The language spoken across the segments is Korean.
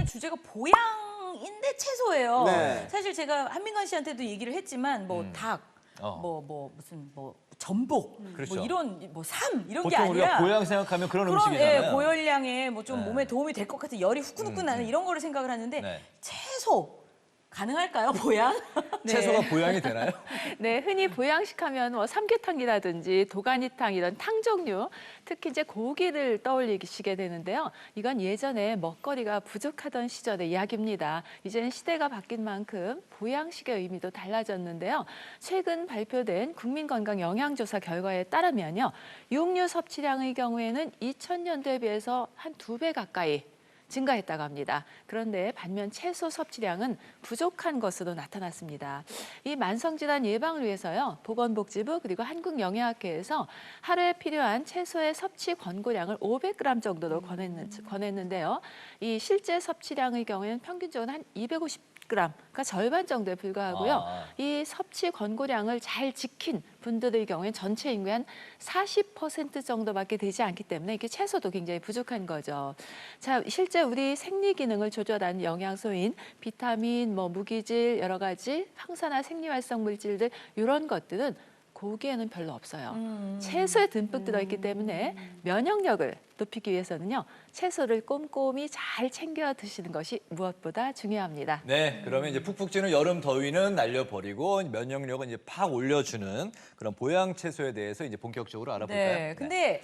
오늘 주제가 보양인데 채소예요. 네. 사실 제가 한민관 씨한테도 얘기를 했지만 뭐 닭, 무슨 전복, 그렇죠. 뭐 이런 삶 이런 게 보통 우리가 아니라 보양 생각하면 그런 그런 음식이잖아요. 고열량에 뭐 좀 네. 몸에 도움이 될 것 같은 열이 후끈후끈 나는 이런 거를 생각을 하는데 네. 채소 가능할까요, 보양? 네. 채소가 보양이 되나요? 네, 흔히 보양식하면 뭐 삼계탕이라든지 도가니탕 이런 탕 종류, 특히 이제 고기를 떠올리시게 되는데요. 이건 예전에 먹거리가 부족하던 시절의 이야기입니다. 이제는 시대가 바뀐 만큼 보양식의 의미도 달라졌는데요. 최근 발표된 국민건강영양조사 결과에 따르면요, 육류 섭취량의 경우에는 2000년도에 비해서 한 2배 가까이 증가했다고 합니다. 그런데 반면 채소 섭취량은 부족한 것으로 나타났습니다. 이 만성질환 예방을 위해서요, 보건복지부 그리고 한국영양학회에서 하루에 필요한 채소의 섭취 권고량을 500g 정도로 권했는데요. 이 실제 섭취량의 경우에는 평균적으로 한 250g, 그러니까 절반 정도에 불과하고요. 이 섭취 권고량을 잘 지킨 분들의 경우에는 전체 인구의 한 40% 정도밖에 되지 않기 때문에 이게 채소도 굉장히 부족한 거죠. 자, 실제 우리 생리 기능을 조절하는 영양소인 비타민, 무기질, 여러 가지 항산화 생리활성 물질들 이런 것들은 고기에는 별로 없어요. 채소에 듬뿍 들어있기 때문에 면역력을 높이기 위해서는요, 채소를 꼼꼼히 잘 챙겨 드시는 것이 무엇보다 중요합니다. 네, 그러면 이제 푹푹 찌는 여름 더위는 날려버리고 면역력은 이제 팍 올려주는 그런 보양 채소에 대해서 이제 본격적으로 알아볼까요? 네, 근데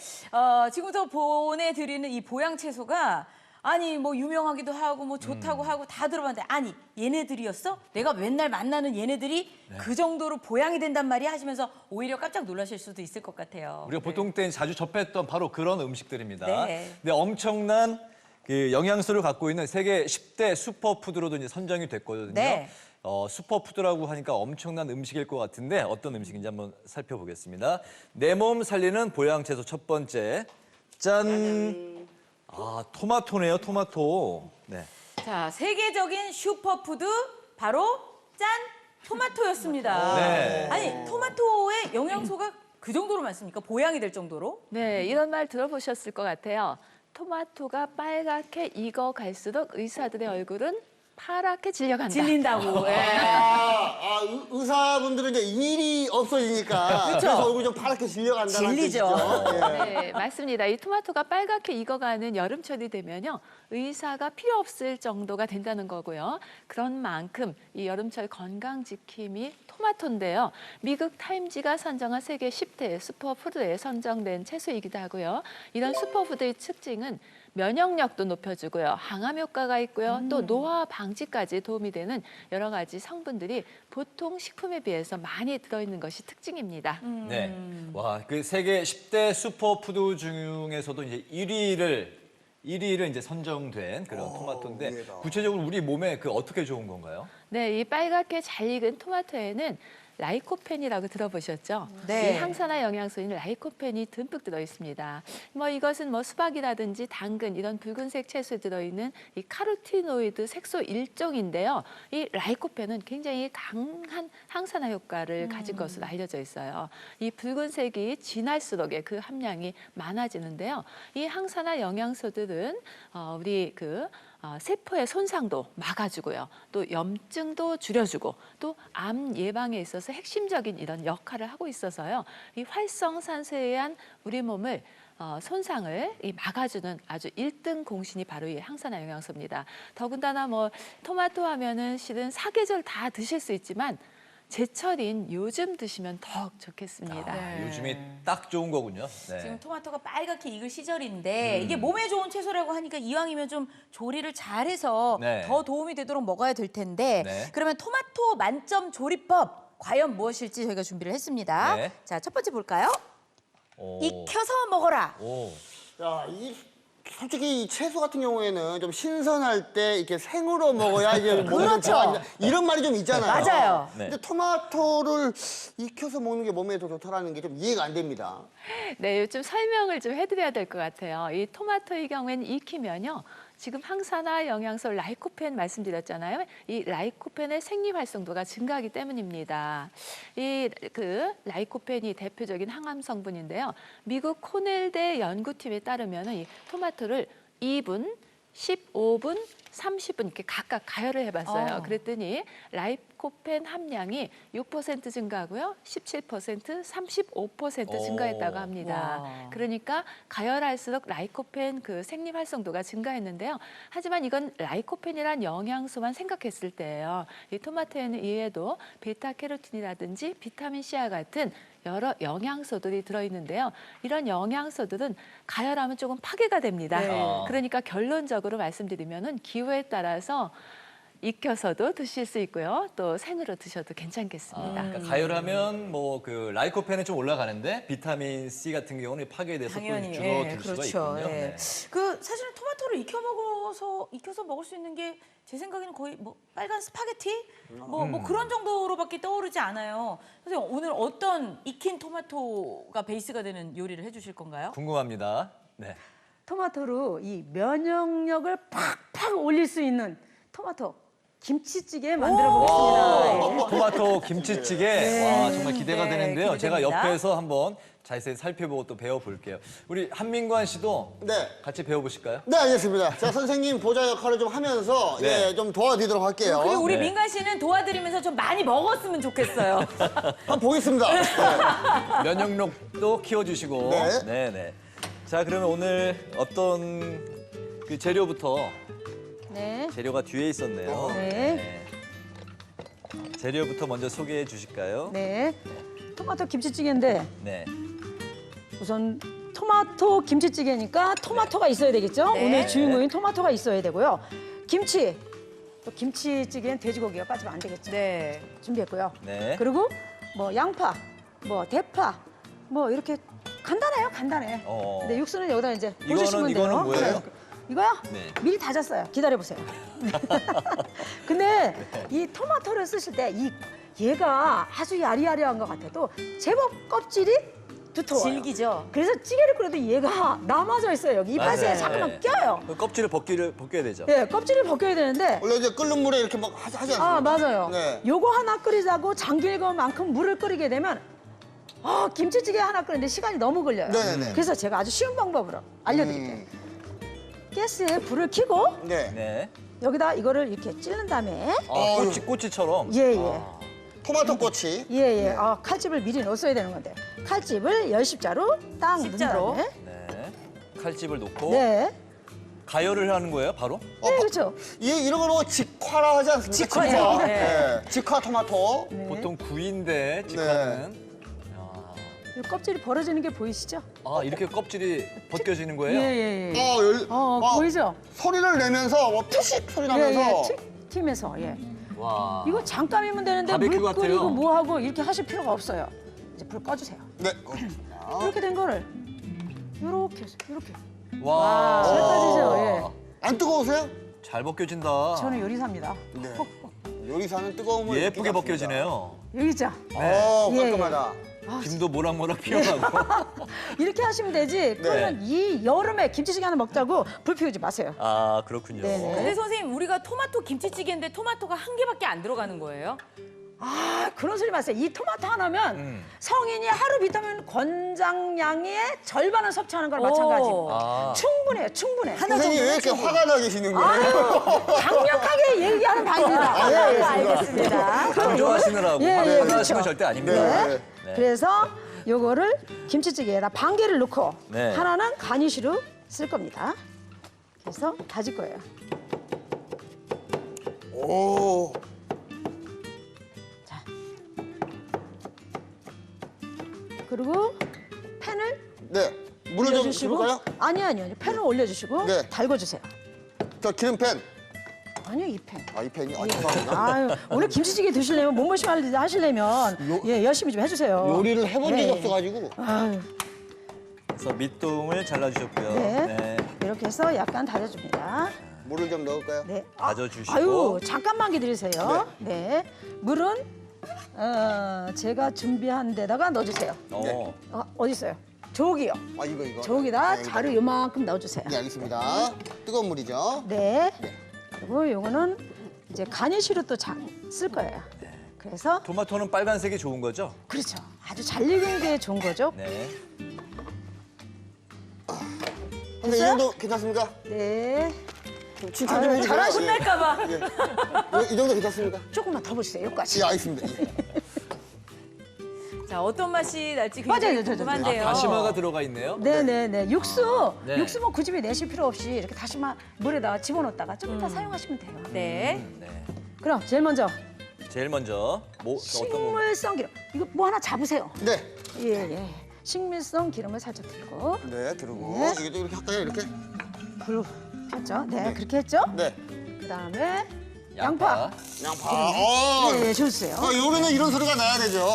지금부터 보내드리는 이 보양 채소가 아니 뭐 유명하기도 하고 뭐 좋다고 하고 다 들어봤는데 아니 얘네들이었어? 내가 맨날 만나는 얘네들이 그 정도로 보양이 된단 말이야 하시면서 오히려 깜짝 놀라실 수도 있을 것 같아요. 우리가 보통 때 자주 접했던 바로 그런 음식들입니다. 네. 근데 엄청난 그 영양소를 갖고 있는 세계 10대 슈퍼푸드로도 이제 선정이 됐거든요. 네. 슈퍼푸드라고 하니까 엄청난 음식일 것 같은데 어떤 음식인지 한번 살펴보겠습니다. 내 몸 살리는 보양 채소 첫 번째, 짠! 토마토네요, 토마토. 네. 자, 세계적인 슈퍼푸드 바로 짠! 토마토였습니다. 네. 아니 토마토의 영양소가 그 정도로 많습니까? 보양이 될 정도로? 네, 이런 말 들어보셨을 것 같아요. 토마토가 빨갛게 익어갈수록 의사들의 얼굴은 파랗게 질려간다. 질린다고. 예. 의사분들은 이제 일이 없어지니까 그쵸? 그래서 얼굴이 좀 파랗게 질려간다는 질리죠. 뜻이죠. 예. 네, 맞습니다. 이 토마토가 빨갛게 익어가는 여름철이 되면요, 의사가 필요 없을 정도가 된다는 거고요. 그런 만큼 이 여름철 건강 지킴이 토마토인데요. 미국 타임지가 선정한 세계 10대 슈퍼푸드에 선정된 채소이기도 하고요. 이런 슈퍼푸드의 특징은 면역력도 높여주고요. 항암 효과가 있고요. 또 노화 방지까지 도움이 되는 여러 가지 성분들이 보통 식품에 비해서 많이 들어있는 것이 특징입니다. 네. 와, 그 세계 10대 슈퍼푸드 중에서도 이제 1위를 이제 선정된 그런 토마토인데 의외다. 구체적으로 우리 몸에 그 어떻게 좋은 건가요? 네, 이 빨갛게 잘 익은 토마토에는 라이코펜이라고 들어보셨죠? 네. 이 항산화 영양소인 라이코펜이 듬뿍 들어 있습니다. 이것은 수박이라든지 당근 이런 붉은색 채소에 들어있는 이 카로티노이드 색소 일종인데요. 이 라이코펜은 굉장히 강한 항산화 효과를 가진 것으로 알려져 있어요. 이 붉은색이 진할수록 그 함량이 많아지는데요. 이 항산화 영양소들은 우리 세포의 손상도 막아주고요. 또 염증도 줄여주고 또 암 예방에 있어서 핵심적인 이런 역할을 하고 있어서요. 이 활성산소에 의한 우리 몸을 손상을 막아주는 아주 1등 공신이 바로 이 항산화 영양소입니다. 더군다나 토마토 하면은 실은 사계절 다 드실 수 있지만 제철인 요즘 드시면 더 좋겠습니다. 요즘이 딱 좋은 거군요. 네. 지금 토마토가 빨갛게 익을 시절인데 이게 몸에 좋은 채소라고 하니까 이왕이면 좀 조리를 잘해서 네. 더 도움이 되도록 먹어야 될 텐데 네. 그러면 토마토 만점 조리법 과연 무엇일지 저희가 준비를 했습니다. 네. 자, 첫 번째 볼까요? 오. 익혀서 먹어라. 오. 야, 솔직히 이 채소 같은 경우에는 좀 신선할 때 이렇게 생으로 먹어야 이제 몸에 좀 그렇죠. 좋아진다. 이런 말이 좀 있잖아요. 맞아요. 네. 근데 토마토를 익혀서 먹는 게 몸에 더 좋다라는 게 좀 이해가 안 됩니다. 네, 요즘 설명을 좀 해드려야 될 것 같아요. 이 토마토의 경우에는 익히면요. 지금 항산화 영양소 라이코펜 말씀드렸잖아요. 이 라이코펜의 생리 활성도가 증가하기 때문입니다. 이 라이코펜이 대표적인 항암 성분인데요. 미국 코넬대 연구팀에 따르면 이 토마토를 2분, 15분, 30분 이렇게 각각 가열을 해봤어요. 어. 그랬더니 라이코펜 함량이 6% 증가하고요. 17%, 35% 증가했다고 합니다. 와. 그러니까 가열할수록 라이코펜 그 생리 활성도가 증가했는데요. 하지만 이건 라이코펜이란 영양소만 생각했을 때예요. 이 토마토에는 이외에도 베타캐로틴이라든지 비타민 C와 같은 여러 영양소들이 들어있는데요. 이런 영양소들은 가열하면 조금 파괴가 됩니다. 네. 그러니까 결론적으로 말씀드리면은 기호에 따라서 익혀서도 드실 수 있고요. 또 생으로 드셔도 괜찮겠습니다. 그러니까 가열하면 뭐 그 라이코펜은 좀 올라가는데 비타민 C 같은 경우는 파괴돼서 당연히 또 줄어들 수가 그렇죠. 있군요. 예. 네. 그 사실은 토마토를 익혀서 먹을 수 있는 게 제 생각에는 거의 뭐 빨간 스파게티 뭐 그런 정도로밖에 떠오르지 않아요. 선생님 오늘 어떤 익힌 토마토가 베이스가 되는 요리를 해주실 건가요? 궁금합니다. 네. 토마토로 이 면역력을 팍팍 올릴 수 있는 토마토 김치찌개 만들어 보겠습니다. 토마토 김치찌개 와 정말 기대가 네, 되는데요. 제가 기대됩니다. 옆에서 한번 자세히 살펴보고 또 배워볼게요. 우리 한민관 씨도 네. 같이 배워보실까요? 네, 알겠습니다. 자, 선생님 보좌 역할을 좀 하면서 네. 예, 좀 도와드리도록 할게요. 그리고 우리 네. 민간 씨는 도와드리면서 좀 많이 먹었으면 좋겠어요. 한번 보겠습니다. 네. 면역력도 키워주시고. 네. 네네. 자 그러면 오늘 어떤 그 재료부터 네. 재료가 뒤에 있었네요. 네. 재료부터 먼저 소개해 주실까요? 네. 토마토 김치찌개인데 네. 우선 토마토 김치찌개니까 토마토가 있어야 되겠죠? 네. 오늘 주인공인 토마토가 있어야 되고요. 김치. 또 김치찌개는 돼지고기가 빠지면 안 되겠죠? 네. 준비했고요. 네. 그리고 뭐 양파, 뭐 대파, 뭐 이렇게 간단해요, 간단해. 근데 육수는 여기다 이제 꽂으시면 돼요. 이거는 뭐예요? 네. 이거요? 네. 미리 다졌어요. 기다려보세요. 근데 이 토마토를 쓰실 때 얘가 아주 야리야리한 것 같아도 제법 껍질이 두터워요. 질기죠. 그래서 찌개를 끓여도 얘가 남아져 있어요. 여기 이파리에 맞아요. 잠깐만 껴요. 그 껍질을 벗겨야 되죠. 예, 껍질을 벗겨야 되는데 원래 이제 끓는 물에 이렇게 막 하지 않습니까? 아, 맞아요. 네. 요거 하나 끓이자고 장길거만큼 물을 끓이게 되면 김치찌개 하나 끓이는데 시간이 너무 걸려요. 네네네. 그래서 제가 아주 쉬운 방법으로 알려드릴게요. 가스에 불을 켜고 네. 네. 여기다 이거를 이렇게 찌른 다음에 아, 꼬치처럼. 예예 토마토 꼬치. 예예 칼집을 미리 넣었어야 되는 건데 칼집을 10십자로 딱 넣은 십자로. 다음에 네. 칼집을 놓고 네, 가열을 하는 거예요, 바로? 네 그렇죠. 이런 걸 보고 직화라 하지 않습니까? 직화죠. 직화. 네. 네. 직화 토마토. 네. 보통 구이인데 직화는. 이 껍질이 벌어지는 게 보이시죠? 아 이렇게 껍질이 벗겨지는 거예요? 예예예. 보이죠? 소리를 내면서 뭐 푸식 소리 나면서. 예예. 튀면서 예. 와. 이거 잠깐이면 되는데 바베큐 물 끓이고 같아요. 뭐 하고 이렇게 하실 필요가 없어요. 이제 불 꺼주세요. 네. 이렇게 된 거를 요렇게 해서 이렇게 와. 잘 빠지죠. 안 뜨거우세요? 잘 벗겨진다. 예. 저는 요리사입니다. 네. 요리사는 뜨거움을 예쁘게 느끼지 않습니다. 벗겨지네요. 여기 있죠? 깔끔하다. 김도 모락모락 피어나고. 이렇게 하시면 되지. 그러면 이 여름에 김치찌개 하나 먹자고 불 피우지 마세요. 아 그렇군요. 네네. 근데 선생님 우리가 토마토 김치찌개인데 토마토가 한 개밖에 안 들어가는 거예요? 아 그런 소리 마세요. 이 토마토 하나면 성인이 하루 비타민 권장량의 절반을 섭취하는 거랑 마찬가지고 아. 충분해요. 충분해. 선생님 왜 이렇게 화가 나 계시는 거예요? 아유, 강력하게 얘기하는 방입니다. 네, 알겠습니다. 강조하시느라고 예, 화나시는 그렇죠. 건 절대 아닙니다. 네. 네. 그래서 요거를 김치찌개에다 반 개를 넣고 네. 하나는 가니쉬로 쓸 겁니다. 그래서 다질 거예요. 오. 그리고 팬을 네. 물을 좀 올려주시고 줄까요? 아니요. 팬을 올려주시고 네. 달궈주세요. 저 기름팬. 아니요, 이 팬. 이 팬이. 죄송합니다. 아유, 오늘 김치찌개 드시려면 몸보심 하시려면 예, 열심히 좀 해주세요. 요리를 해본 적이 네. 없어가지고. 아유, 그래서 밑동을 잘라주셨고요. 네. 이렇게 해서 약간 다져줍니다. 물을 좀 넣을까요? 네. 다져주시고. 아유, 잠깐만 기다리세요. 네. 물은 제가 준비한 데다가 넣어주세요. 어. 어디 있어요? 저기요. 이거. 저기다 네, 자루 요만큼 넣어주세요. 네, 알겠습니다. 뜨거운 물이죠. 네. 그리고 요거는 이제 가니쉬로 또 쓸 거예요. 그래서 토마토는 빨간색이 좋은 거죠? 그렇죠. 아주 잘 익은 게 좋은 거죠. 네. 근데 이 정도 괜찮습니까? 네. 칭찬 좀 해주세요. 잘하시네. 혼날까봐. 이 정도 괜찮습니까? 조금만 더 보세요. 여기까지. 예, 알겠습니다. 예. 자, 어떤 맛이 날지 맞아요, 굉장히 저. 궁금한데요. 다시마가 들어가 있네요. 네네네. 육수. 네. 육수 뭐 굳이 내실 필요 없이 이렇게 다시마 물에다가 집어넣었다가 좀 이따 사용하시면 돼요. 네. 네. 그럼 제일 먼저 제일 먼저 어떤 거? 식물성 기름. 이거 뭐 하나 잡으세요. 네. 예. 식물성 기름을 살짝 들고 네, 그리고 네. 이게 이렇게 할까요? 이렇게? 불 폈죠. 네, 그렇게 했죠. 네. 그다음에 양파. 양파. 예, 주세요. 요리는 이런 소리가 나야 되죠.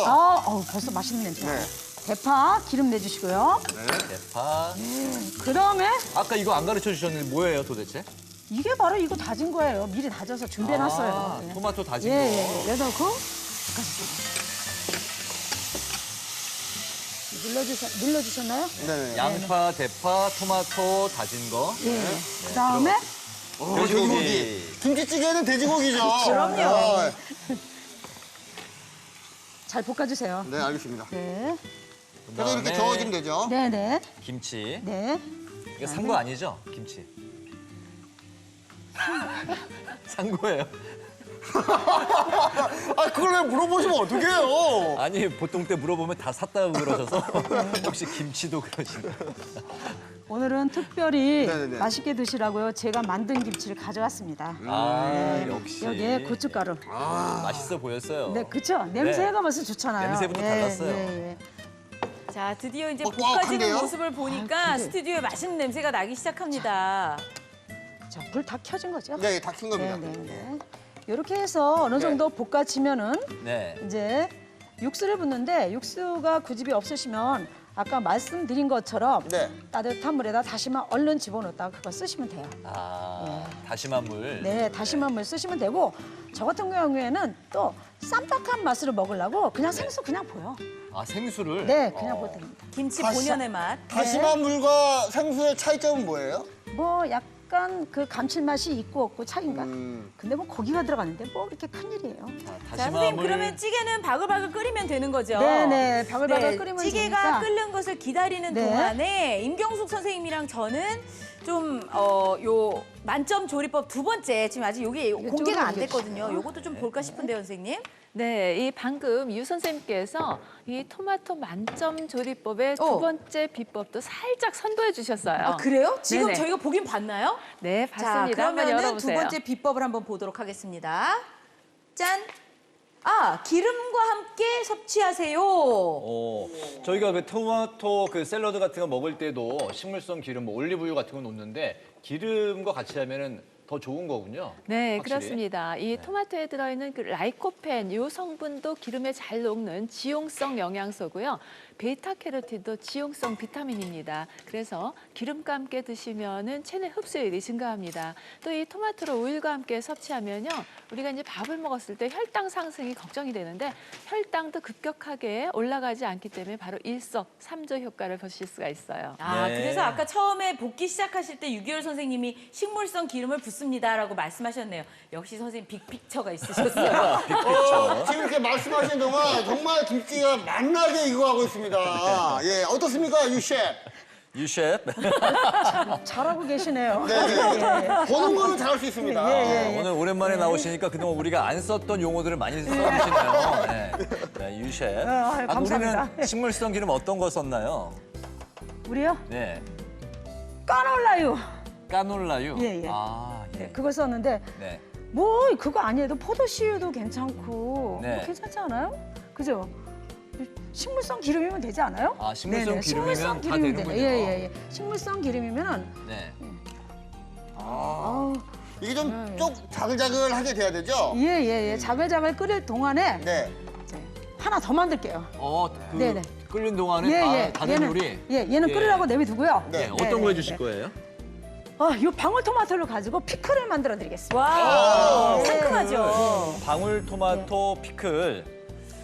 벌써 맛있는 냄새. 네. 대파 기름 내주시고요. 대파. 그다음에 아까 이거 안 가르쳐 주셨는데 뭐예요 도대체? 이게 바로 이거 다진 거예요. 미리 다져서 준비해놨어요. 아, 예. 토마토 다진 예, 거. 예, 예. 넣고 눌러주셨나요? 네네. 양파, 대파, 토마토 다진 거. 예. 그다음에 돼지고기. 김치찌개는 돼지고기죠. 그럼요. 잘 볶아주세요. 네, 알겠습니다. 네, 그래서 이렇게 저어주면 되죠. 네, 네, 김치. 네. 이거 산 거 아니죠? 김치. 산 거예요. 그걸 왜 물어보시면 어떡해요? 아니 보통 때 물어보면 다 샀다고 그러셔서 혹시 김치도 그러신가? 오늘은 특별히 네네네. 맛있게 드시라고요. 제가 만든 김치를 가져왔습니다. 아 역시. 여기에 고춧가루. 맛있어 보였어요. 네, 그쵸? 냄새가 벌써 좋잖아요. 냄새부터 달랐어요. 예. 자, 드디어 이제 뻑뻑한데요? 볶아지는 모습을 보니까 근데- 스튜디오에 맛있는 냄새가 나기 시작합니다. 자, 불 다 켜진 거죠? 네, 다 킨 겁니다. 네, 네, 네. 이렇게 해서 어느 정도 볶아지면은 네. 이제 육수를 붓는데 육수가 굳이 없으시면 아까 말씀드린 것처럼 네. 따뜻한 물에다 다시마 얼른 집어넣었다가 그거 쓰시면 돼요. 아 다시마 물. 네, 다시마 물 쓰시면 되고 저 같은 경우에는 또 쌈박한 맛으로 먹으려고 그냥 생수 그냥 보여. 아 생수를. 네, 그냥 보도 됩니다. 김치 다시- 본연의 맛. 다시마 물과 생수의 차이점은 뭐예요? 뭐 약간 그 감칠맛이 있고 없고 차이인가? 음. 근데 뭐 고기가 들어가는데 뭐 그렇게 큰일이에요. 아, 자, 다시마 선생님 물. 그러면 찌개는 바글바글 끓이면 되는 거죠? 네네, 바글바글 끓이면 찌개가 되니까. 끓는 것을 기다리는 네. 동안에 임경숙 선생님이랑 저는 좀 요 만점 조리법 두 번째 지금 아직 여기 공개가 안 됐거든요. 요것도 좀 볼까 싶은데요, 선생님. 네, 이 방금 유 선생님께서 이 토마토 만점 조리법의 두 번째 비법도 살짝 선보여 주셨어요. 아, 그래요? 지금 네네. 저희가 보긴 봤나요? 네, 자, 봤습니다. 한번 그러면은 두 열어보세요. 번째 비법을 한번 보도록 하겠습니다. 짠! 기름과 함께 섭취하세요. 저희가 그 토마토 그 샐러드 같은 거 먹을 때도 식물성 기름, 뭐 올리브유 같은 거 놓는데 기름과 같이 하면은 더 좋은 거군요. 네, 확실히. 그렇습니다. 이 토마토에 들어있는 그 라이코펜 이 성분도 기름에 잘 녹는 지용성 영양소고요. 베타캐로틴도 지용성 비타민입니다. 그래서 기름과 함께 드시면은 체내 흡수율이 증가합니다. 또 이 토마토를 우유과 함께 섭취하면요, 우리가 이제 밥을 먹었을 때 혈당 상승이 걱정이 되는데 혈당도 급격하게 올라가지 않기 때문에 바로 일석삼조 효과를 보실 수가 있어요. 네. 그래서 아까 처음에 볶기 시작하실 때 유기열 선생님이 식물성 기름을 붓습니다라고 말씀하셨네요. 역시 선생님 빅픽처가 있으셨어요. 지금 이렇게 말씀하시는 동안 정말 김치가 맛나게 익어가고 있습니다. 예, 어떻습니까, 유 셰프? 유 셰프. 잘하고 계시네요. 네, 네. 보는 거는 잘할 수 있습니다. 오늘 오랜만에 나오시니까 그동안 우리가 안 썼던 용어들을 많이 써주시네요. 네. 네, 유 셰프. 감사합니다. 우리는 식물성 기름 어떤 거 썼나요? 우리요? 네. 까놀라유. 까놀라유. 예, 예. 아, 예. 그걸 썼는데 네. 뭐 그거 아니어도 포도씨유도 괜찮고 네. 뭐 괜찮지 않아요? 그죠? 식물성 기름이면 되지 않아요? 아, 식물성 네네, 기름이면 식물성 다 기름이면 되는군요. 돼요. 예. 식물성 기름이면은 네. 이게 좀 자글자글하게 돼야 되죠? 예. 자글자글 끓일 동안에 네. 이제 하나 더 만들게요. 그 네네. 끓는 동안에 다른 얘는, 요리. 얘는 예. 끓으라고 내비두고요. 네, 어떤 거 해주실 거예요? 이 방울토마토를 가지고 피클을 만들어 드리겠습니다. 와, 상큼하죠. 방울토마토 피클.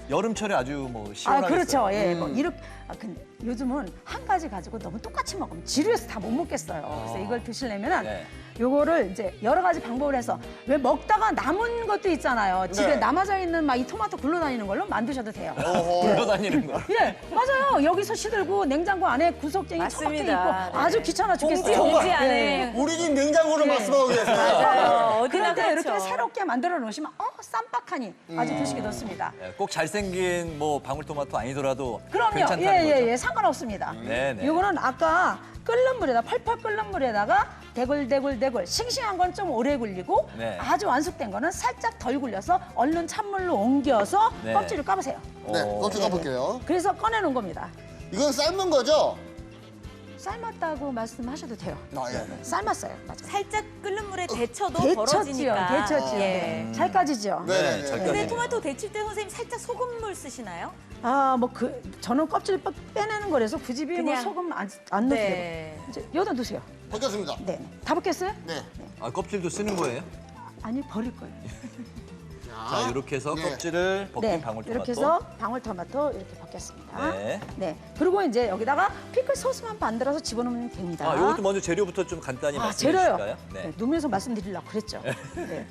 여름철에 아주 뭐 시원하겠어요. 그렇죠. 예. 뭐 이렇게 근데 요즘은 한 가지 가지고 너무 똑같이 먹으면 지루해서 다 못 먹겠어요. 그래서 이걸 드시려면은 네. 요거를 이제 여러 가지 방법을 해서 왜 먹다가 남은 것도 있잖아요. 집에 남아져 있는 막 이 토마토 굴러다니는 걸로 만드셔도 돼요. 굴러다니는 거. 예, 맞아요. 여기서 시들고 냉장고 안에 구석쟁이 처박혀 있고 맞습니다. 아주 귀찮아 죽겠어요. 봉지 예. 안에. 우리 집 냉장고를 네. 말씀하고 계세요. 맞아요. 어디나 그런데 이렇게 그렇죠. 새롭게 만들어 놓으시면 쌈박하니 아주 드시기 좋습니다. 네, 꼭 잘생긴 뭐 방울토마토 아니더라도 그럼요. 괜찮다는 거죠. 예, 상관없습니다. 네네. 이거는 아까 끓는 물에다 펄펄 끓는 물에다가 대굴대굴 싱싱한 건 좀 오래 굴리고 네. 아주 완숙된 거는 살짝 덜 굴려서 얼른 찬물로 옮겨서 네. 껍질을 까보세요. 네, 껍질 까볼게요. 그래서 꺼내놓은 겁니다. 이건 삶은 거죠? 삶았다고 말씀하셔도 돼요. 아, 예. 삶았어요. 맞아요. 살짝 끓는 물에 데쳐도 데쳤지요. 벌어지니까. 데쳤지요. 예. 네. 잘 까지죠. 네, 네, 네. 잘 근데 까지네요. 토마토 데칠 때 선생님 살짝 소금물 쓰시나요? 저는 껍질 빼내는 거라서 굳이 뭐 그냥- 소금 안 넣어도 네. 되고. 이제 여기다 두세요. 바뀌었습니다. 네. 다 볶였어요? 네. 아, 껍질도 쓰는 거예요? 아니, 버릴 거예요. 자, 이렇게 해서 네. 껍질을 벗긴 네. 방울토마토. 이렇게 해서 방울토마토 이렇게 벗겼습니다. 네. 네. 그리고 이제 여기다가 피클 소스만 만들어서 집어넣으면 됩니다. 아, 이것도 먼저 재료부터 좀 간단히 말씀해 재료요. 주실까요? 네. 놓으면서 말씀드리려고 그랬죠. 네.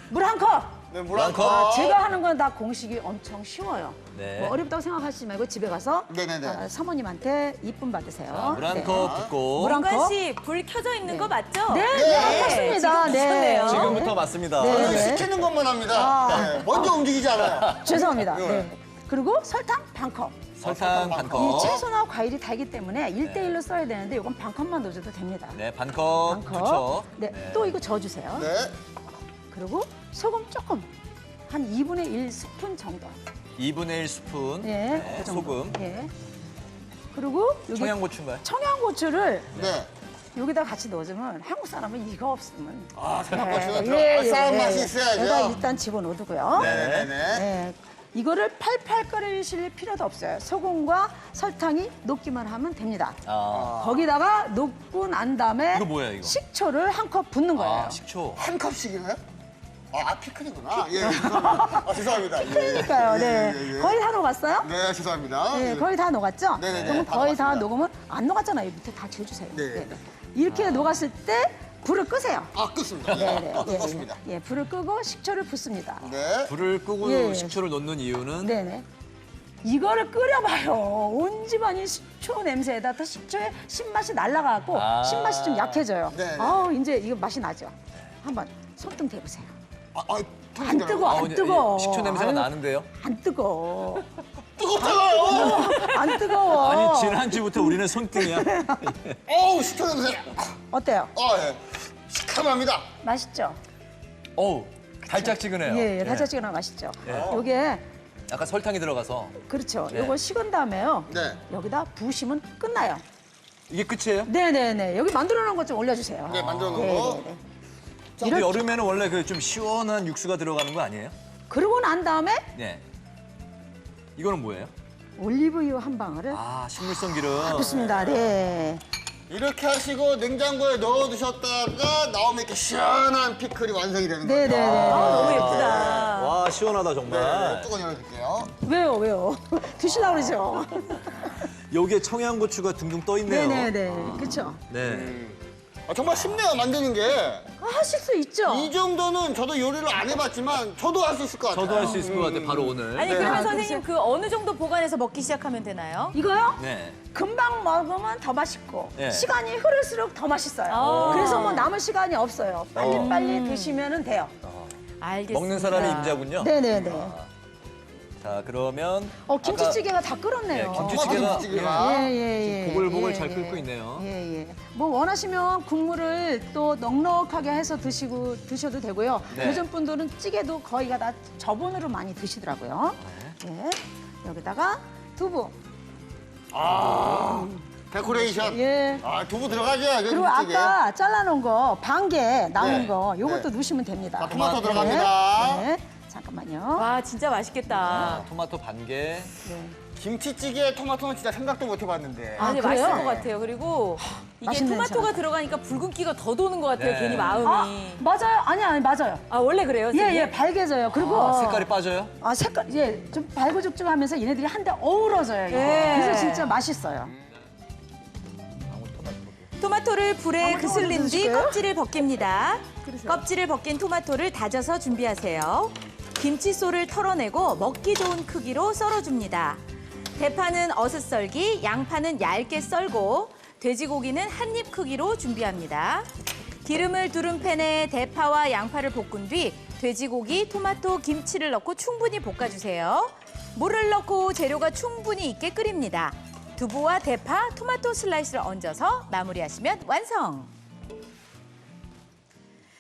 물 한 컵. 네, 물 한 컵. 컵. 제가 하는 건 다 공식이 엄청 쉬워요. 네. 뭐 어렵다고 생각하시지 말고 집에 가서 네네네. 사모님한테 이쁨 받으세요. 물 한 네. 컵 붓고 물 한 컵. 공관 씨, 불 켜져 있는 거 맞죠? 네, 네, 맞습니다. 지금 네. 켜네요. 지금부터 맞습니다. 네. 저는 시키는 것만 합니다. 네, 먼저 움직이지 않아요. 죄송합니다. 네. 네. 그리고 설탕 반 컵. 설탕 반 이 컵. 채소나 과일이 달기 때문에 1대1로 써야 되는데 이건 반 컵만 넣어줘도 됩니다. 네, 반 컵, 반 컵. 부쳐. 네. 또 이거 저어주세요. 네. 그리고 소금 조금. 한 2분의 1 스푼 정도. 2분의 1 스푼. 예, 네, 그 정도. 소금. 예. 그리고 여기 청양고추인가요? 청양고추를 네. 여기다 같이 넣어주면 한국 사람은 이거 없으면 아, 생각보다 예, 쌀 맛이 있어야죠. 여기다 일단 집어넣어두고요. 네네네. 네. 이거를 팔팔 끓이실 필요도 없어요. 소금과 설탕이 녹기만 하면 됩니다. 아, 거기다가 녹고 난 다음에 이거 뭐예요, 이거? 식초를 한 컵 붓는 거예요. 아, 식초. 한 컵씩이나요? 피클이구나. 예. 아, 죄송합니다. 예, 그러니까요. 네. 예, 예, 예. 거의 다 녹았어요? 네, 죄송합니다. 네, 예. 거의 다 녹았죠? 네네네, 그러면 다 거의 다 녹았습니다. 녹으면 안 녹았잖아요. 밑에 다 지워주세요. 네. 이렇게 녹았을 때 불을 끄세요. 끄습니다. 네, 껐습니다. 예, 불을 끄고 식초를 붓습니다. 네. 불을 끄고 예. 식초를 넣는 이유는 네네. 이거를 끓여봐요. 온 집안이 식초 냄새에다 다 식초의 신맛이 날아가고 아. 신맛이 좀 약해져요. 네네. 아우 이제 이거 맛이 나죠. 한번 손등 대보세요. 안 뜨거. 뜨거, 안 뜨거. 식초 냄새가 아유, 나는데요? 안 뜨거. 뜨겁잖아요. 안 뜨거워. 아니, 지난주부터 우리는 손등이야. 어우, 식초 냄새. 어때요? 예. 시큼합니다. 맛있죠? 어우, 달짝지근해요. 예, 달짝지근한 맛있죠. 요게 약간 설탕이 들어가서. 그렇죠. 네. 요거 식은 다음에요. 네. 여기다 부으시면 끝나요. 이게 끝이에요? 네네네. 여기 만들어 놓은 것 좀 올려주세요. 네, 만들어 놓은 거. 네네네. 근데 여름에는 원래 그 좀 시원한 육수가 들어가는 거 아니에요? 그러고 난 다음에 네. 이거는 뭐예요? 올리브유 한 방울을 아, 식물성 기름. 붓습니다. 네. 이렇게 하시고 냉장고에 넣어두셨다가 나오면 이렇게 시원한 피클이 완성이 되는 거예요. 네네네. 너무 예쁘다. 와, 시원하다 네, 정말. 뚜껑 열어줄게요. 왜요? 드시려고 그러죠? 여기에 청양고추가 둥둥 떠 있네요. 네네네. 그렇죠. 네. 정말 쉽네요, 만드는 게. 하실 수 있죠? 이 정도는 저도 요리를 안 해봤지만 저도 할 수 있을 것 같아요. 저도 할 수 있을 것 같아요. 바로 오늘. 아니 네. 그러면 아, 선생님 그 어느 정도 보관해서 먹기 시작하면 되나요? 이거요? 네. 금방 먹으면 더 맛있고 네. 시간이 흐를수록 더 맛있어요. 아. 그래서 뭐 남을 시간이 없어요. 빨리 드시면 돼요. 알겠습니다. 먹는 사람이 임자군요. 네네네. 자, 그러면 김치찌개가 다 끓었네요. 네, 김치찌개가 김치찌개가 예. 보글보글 잘 끓고 있네요. 예. 뭐 원하시면 국물을 또 넉넉하게 해서 드셔도 되고요. 네. 요즘 분들은 찌개도 거의가 다 저온으로 많이 드시더라고요. 예. 여기다가 두부. 데코레이션. 예. 두부 들어가죠. 그리고 김치찌개. 아까 잘라놓은 거 반 개 남은 네. 거 요것도 네. 넣으시면 됩니다. 자, 토마토 들어갑니다. 네. 잠깐만요. 와 진짜 맛있겠다. 토마토 반 개. 네. 김치찌개에 토마토는 진짜 생각도 못 해봤는데. 아니 그래요? 맛있을 것 같아요. 그리고 이게 맛있는 토마토가 냄새가. 들어가니까 붉은기가 더 도는 것 같아요. 네. 괜히 마음이. 맞아요. 아니 맞아요. 아 원래 그래요? 예, 선생님? 밝게져요. 그리고 색깔이 빠져요? 색깔 좀 발구죽죽하면서 얘네들이 한데 어우러져요. 이게. 예. 그래서 진짜 맛있어요. 토마토를 불에 한번 그슬린 뒤 드실까요? 껍질을 벗깁니다. 껍질을 벗긴 토마토를 다져서 준비하세요. 김치소를 털어내고 먹기 좋은 크기로 썰어줍니다. 대파는 어슷 썰기, 양파는 얇게 썰고 돼지고기는 한 입 크기로 준비합니다. 기름을 두른 팬에 대파와 양파를 볶은 뒤 돼지고기, 토마토, 김치를 넣고 충분히 볶아주세요. 물을 넣고 재료가 충분히 익게 끓입니다. 두부와 대파, 토마토 슬라이스를 얹어서 마무리하시면 완성!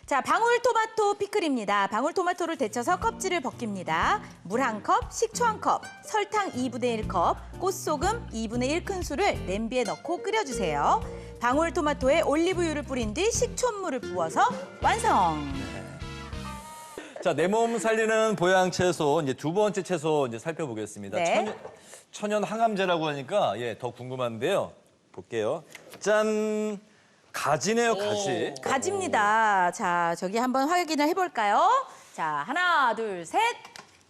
자, 방울토마토 피클입니다. 방울토마토를 데쳐서 껍질을 벗깁니다. 물 1컵, 식초 1컵, 설탕 2분의 1컵, 꽃소금 2분의 1큰술을 냄비에 넣고 끓여주세요. 방울토마토에 올리브유를 뿌린 뒤 식초물을 부어서 완성! 자, 내 몸 살리는 보양 채소 이제 두 번째 채소 이제 살펴보겠습니다. 네. 천연 항암제라고 하니까 더 궁금한데요. 볼게요. 짠! 가지네요, 가지. 가지입니다. 자, 저기 한번 확인을 해볼까요? 자, 하나, 둘, 셋.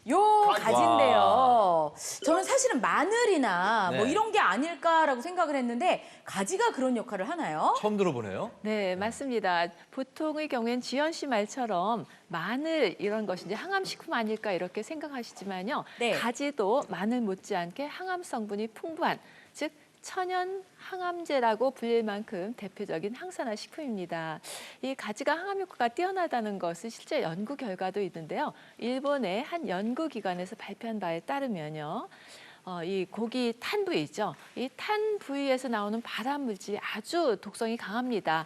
요 가지인데요. 저는 사실은 마늘이나 뭐 네. 이런 게 아닐까라고 생각을 했는데 가지가 그런 역할을 하나요? 처음 들어보네요. 네, 맞습니다. 보통의 경우엔 지연 씨 말처럼 마늘 이런 것이 이제 항암식품 아닐까 이렇게 생각하시지만요. 네. 가지도 마늘 못지않게 항암 성분이 풍부한, 즉 천연 항암제라고 불릴 만큼 대표적인 항산화 식품입니다. 이 가지가 항암 효과가 뛰어나다는 것은 실제 연구 결과도 있는데요. 일본의 한 연구기관에서 발표한 바에 따르면요. 이 고기 탄 부위 있죠. 이 탄 부위에서 나오는 발암 물질이 아주 독성이 강합니다.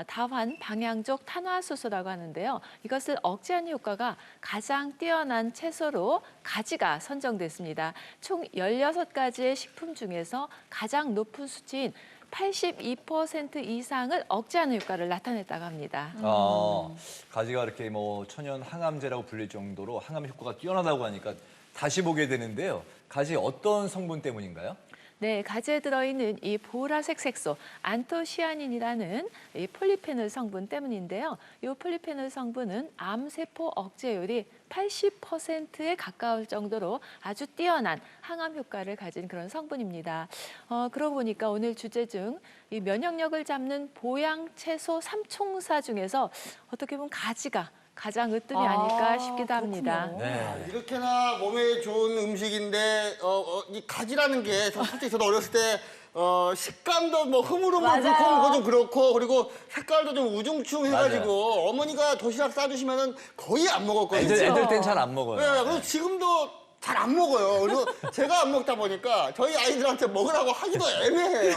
다환 방향족 탄화수소라고 하는데요. 이것을 억제하는 효과가 가장 뛰어난 채소로 가지가 선정됐습니다. 총 16가지의 식품 중에서 가장 높은 수치인 82% 이상을 억제하는 효과를 나타냈다고 합니다. 가지가 이렇게 뭐 천연 항암제라고 불릴 정도로 항암 효과가 뛰어나다고 하니까 다시 보게 되는데요. 가지 어떤 성분 때문인가요? 네, 가지에 들어있는 이 보라색 색소 안토시아닌이라는 이 폴리페놀 성분 때문인데요. 이 폴리페놀 성분은 암세포 억제율이 80%에 가까울 정도로 아주 뛰어난 항암 효과를 가진 그런 성분입니다. 그러고 보니까 오늘 주제 중 이 면역력을 잡는 보양 채소 3총사 중에서 어떻게 보면 가지가 가장 으뜸이 아닐까 싶기도 합니다. 네. 이렇게나 몸에 좋은 음식인데 이 가지라는 게 솔직히 저도 어렸을 때 식감도 뭐 흐물흐물 좀 그렇고 그리고 색깔도 좀 우중충해가지고 어머니가 도시락 싸주시면은 거의 안 먹었거든요. 애들 땐 잘 안 먹어요. 네, 그리고 지금도 잘 안 먹어요. 그리고 제가 안 먹다 보니까 저희 아이들한테 먹으라고 하기도 애매해요.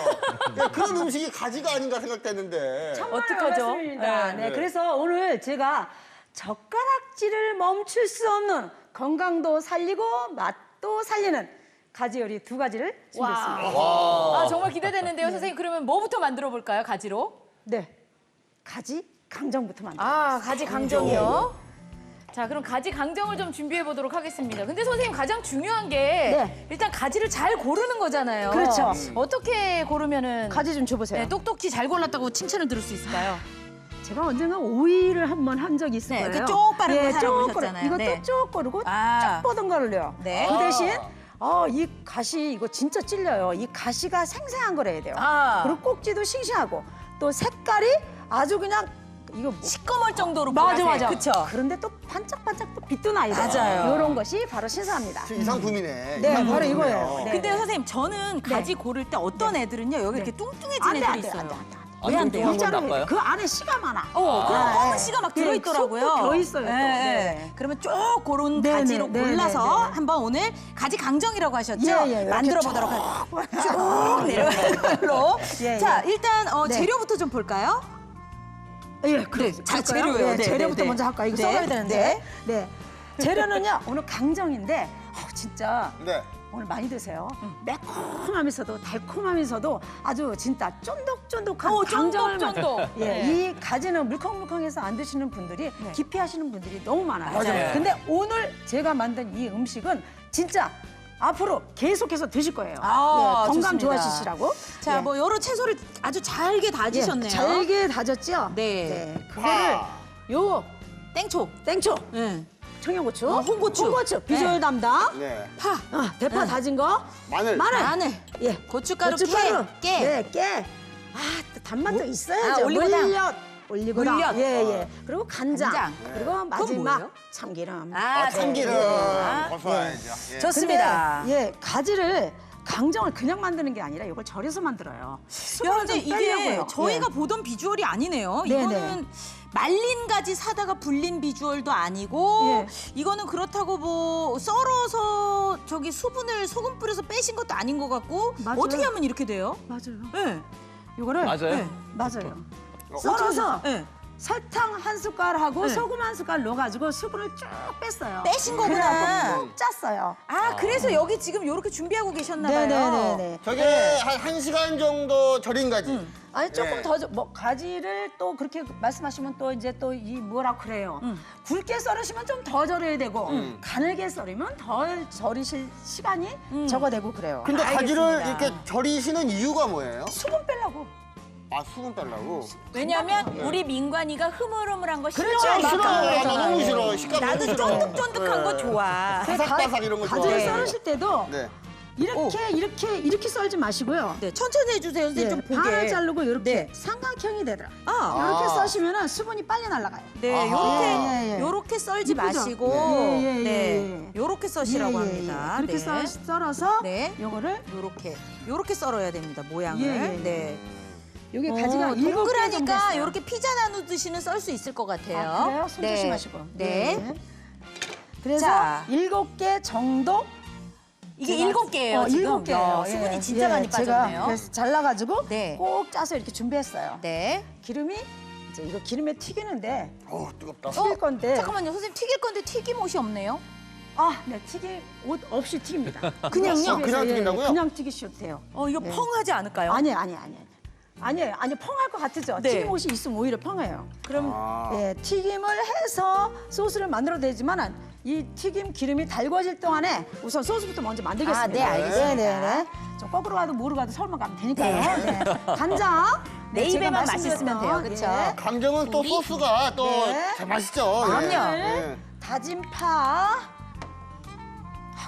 그런 음식이 가지가 아닌가 생각되는데. 어떡하죠? 맞습니다. 네. 네, 그래서 오늘 제가 젓가락질을 멈출 수 없는 건강도 살리고 맛도 살리는 가지 요리 2가지를 준비했습니다. 아, 정말 기대되는데요. 선생님, 그러면 뭐부터 만들어 볼까요, 가지로? 네, 가지 강정부터 만들어. 가지 강정이요? 자, 그럼 가지 강정을 좀 준비해 보도록 하겠습니다. 근데 선생님, 가장 중요한 게 네. 일단 가지를 잘 고르는 거잖아요. 그렇죠. 어떻게 고르면은 가지 좀 줘보세요. 네, 똑똑히 잘 골랐다고 칭찬을 들을 수 있을까요? 제가 언젠가 오이를 한번 한 적이 있을 네, 거예요. 그 쪽 바른 거 사러 쪽 오셨잖아요. 이것도 네. 쭉 고르고 아. 쭉 뻗은 거를요. 네. 그 대신 이 가시 이거 진짜 찔려요. 이 가시가 생생한 거래야 돼요. 그리고 꼭지도 싱싱하고 또 색깔이 아주 그냥 이거 뭐 시꺼멀 정도로 맞아. 보라색. 그쵸? 그런데 또 반짝반짝 또 빛도 나요. 맞아요. 이런 것이 바로 신선합니다. 이상품이네. 네, 이상품이네요. 바로 이거예요. 네. 근데 선생님, 저는 가지 고를 때 어떤 애들은요, 여기 이렇게 뚱뚱해진 안 돼, 애들이 안 돼, 있어요. 안 돼, 안 돼. 왜 안 돼요? 뚱뚱한 건 나빠요? 그 안에 씨가 많아. 그럼 검은 씨가 막 네, 들어있더라고요. 쏙 들어있어요, 또. 네. 네. 그러면 쭉 고른 네, 가지로 네, 네, 골라서 네, 네. 한번 오늘 가지 강정이라고 하셨죠? 예, 만들어 이렇게 보도록 할게요. 쭉 내려가는 걸로. 예, 자, 예. 일단 네. 재료부터 좀 볼까요? 예, 그래. 자, 재료요. 네, 재료부터 네, 먼저 할까요? 이거 네. 써야 되는데. 네. 네. 재료는요, 오늘 강정인데, 진짜 네. 오늘 많이 드세요. 매콤하면서도 달콤하면서도 아주 진짜 쫀득쫀득한 강정을 쫀득쫀득. 예, 네. 이 가지는 물컹물컹해서 안 드시는 분들이 기피하시는 분들이 너무 많아요. 맞아요. 근데 오늘 제가 만든 이 음식은 진짜 앞으로 계속해서 드실 거예요. 건강 좋습니다. 좋아지시라고. 자, 예. 뭐 여러 채소를 아주 잘게 다지셨네요. 예, 잘게 다졌죠? 네. 그거를 요 땡초. 땡초, 네. 청양고추, 홍고추. 비주얼 네. 담당, 네. 대파 다진 거, 마늘. 마늘, 마늘. 예, 고춧가루, 고춧가루, 깨. 네, 깨, 또 단맛도 있어야죠. 올리고당. 올리고당. 물엿. 예. 그리고 간장. 간장. 그리고 마지막 뭐예요? 참기름. 참기름 참기름. 벗어야죠. 예. 좋습니다. 근데, 예, 가지를 강정을 그냥 만드는 게 아니라 이걸 절여서 만들어요. 야, 수분을 근데 좀 이게 빼려고요. 저희가 예. 보던 비주얼이 아니네요. 네네. 이거는 말린 가지 사다가 불린 비주얼도 아니고 예. 이거는 그렇다고 뭐 썰어서 저기 수분을 소금 뿌려서 빼신 것도 아닌 것 같고 맞아요. 어떻게 하면 이렇게 돼요? 맞아요. 네. 이거를 맞아요? 네. 맞아요. 썰어서 네. 설탕 한 숟갈하고 네. 소금 한 숟갈 넣어가지고 수분을 쭉 뺐어요. 빼신 거구나. 그래갖고 푹 짰어요. 아, 그래서 여기 지금 이렇게 준비하고 계셨나 봐요. 네네네네. 저게 한 1시간 정도 절인 가지. 아니 조금 예. 더 뭐 가지를 또 그렇게 말씀하시면 또 이제 또 이 뭐라 그래요. 굵게 썰으시면 좀 더 절여야 되고 가늘게 썰으면 덜 절이실 시간이 적어되고 그래요. 근데 가지를 알겠습니다. 이렇게 절이시는 이유가 뭐예요? 수분 빼려고. 아, 수분 빼려고? 왜냐면 우리 민관이가 흐물흐물한 거 싫어. 그렇죠. 아, 싫어. 막간 아, 나 거잖아요. 너무 싫어. 식감 너무 나도 싫어. 쫀득쫀득한 거 좋아. 바삭바삭 이런 거 가지를 좋아해. 썰으실 때도 네. 이렇게 썰지 마시고요. 네, 천천히 해주세요, 선생님. 좀 보게. 반을 자르고 이렇게 네. 삼각형이 되더라. 아, 이렇게 아. 써시면은 수분이 빨리 날아가요. 네, 아하. 요렇게, 예. 요렇게 썰지 이쁘죠? 마시고, 예. 네, 요렇게 써시라고 합니다. 그렇게 네. 썰어서 네. 요거를 요렇게 썰어야 됩니다, 모양을. 예. 네. 요게 가지가 일곱 개 정도 동그라니까 있어요. 요렇게 피자 나누듯이는 썰 수 있을 것 같아요. 아, 그래요? 손 네. 조심하시고. 네. 그래서 자. 7개 정도 이게 제가- 7개예요, 지금. 7개예요. 수분이 진짜 많이 빠졌네요. 제가 그래서 잘라가지고 네. 꼭 짜서 이렇게 준비했어요. 네. 기름이 이제 이거 기름에 튀기는데 뜨겁다. 튀길 건데 잠깐만요, 선생님 튀길 건데 튀김옷이 없네요. 네, 튀김 옷 없이 튀깁니다. 그냥요? 그냥 튀긴다고요? 그냥 튀기셔도 돼요. 이거 펑하지 않을까요? 아니에요. 아니 펑할 것 같으죠. 네. 튀김 옷이 있으면 오히려 펑해요. 그럼 예, 튀김을 해서 소스를 만들어도 되지만은 이 튀김 기름이 달궈질 동안에 우선 소스부터 먼저 만들겠습니다. 아, 네, 알겠습니다. 네네네. 좀 거꾸로 가도 뭐로 가도 설마 가면 되니까요. 네. 간장. 내 제가 입에만 말씀드렸던, 맛있으면 돼요, 그쵸? 예. 감정은 또 소스가 또 네. 잘 맛있죠. 예. 그럼요. 예. 다진 파.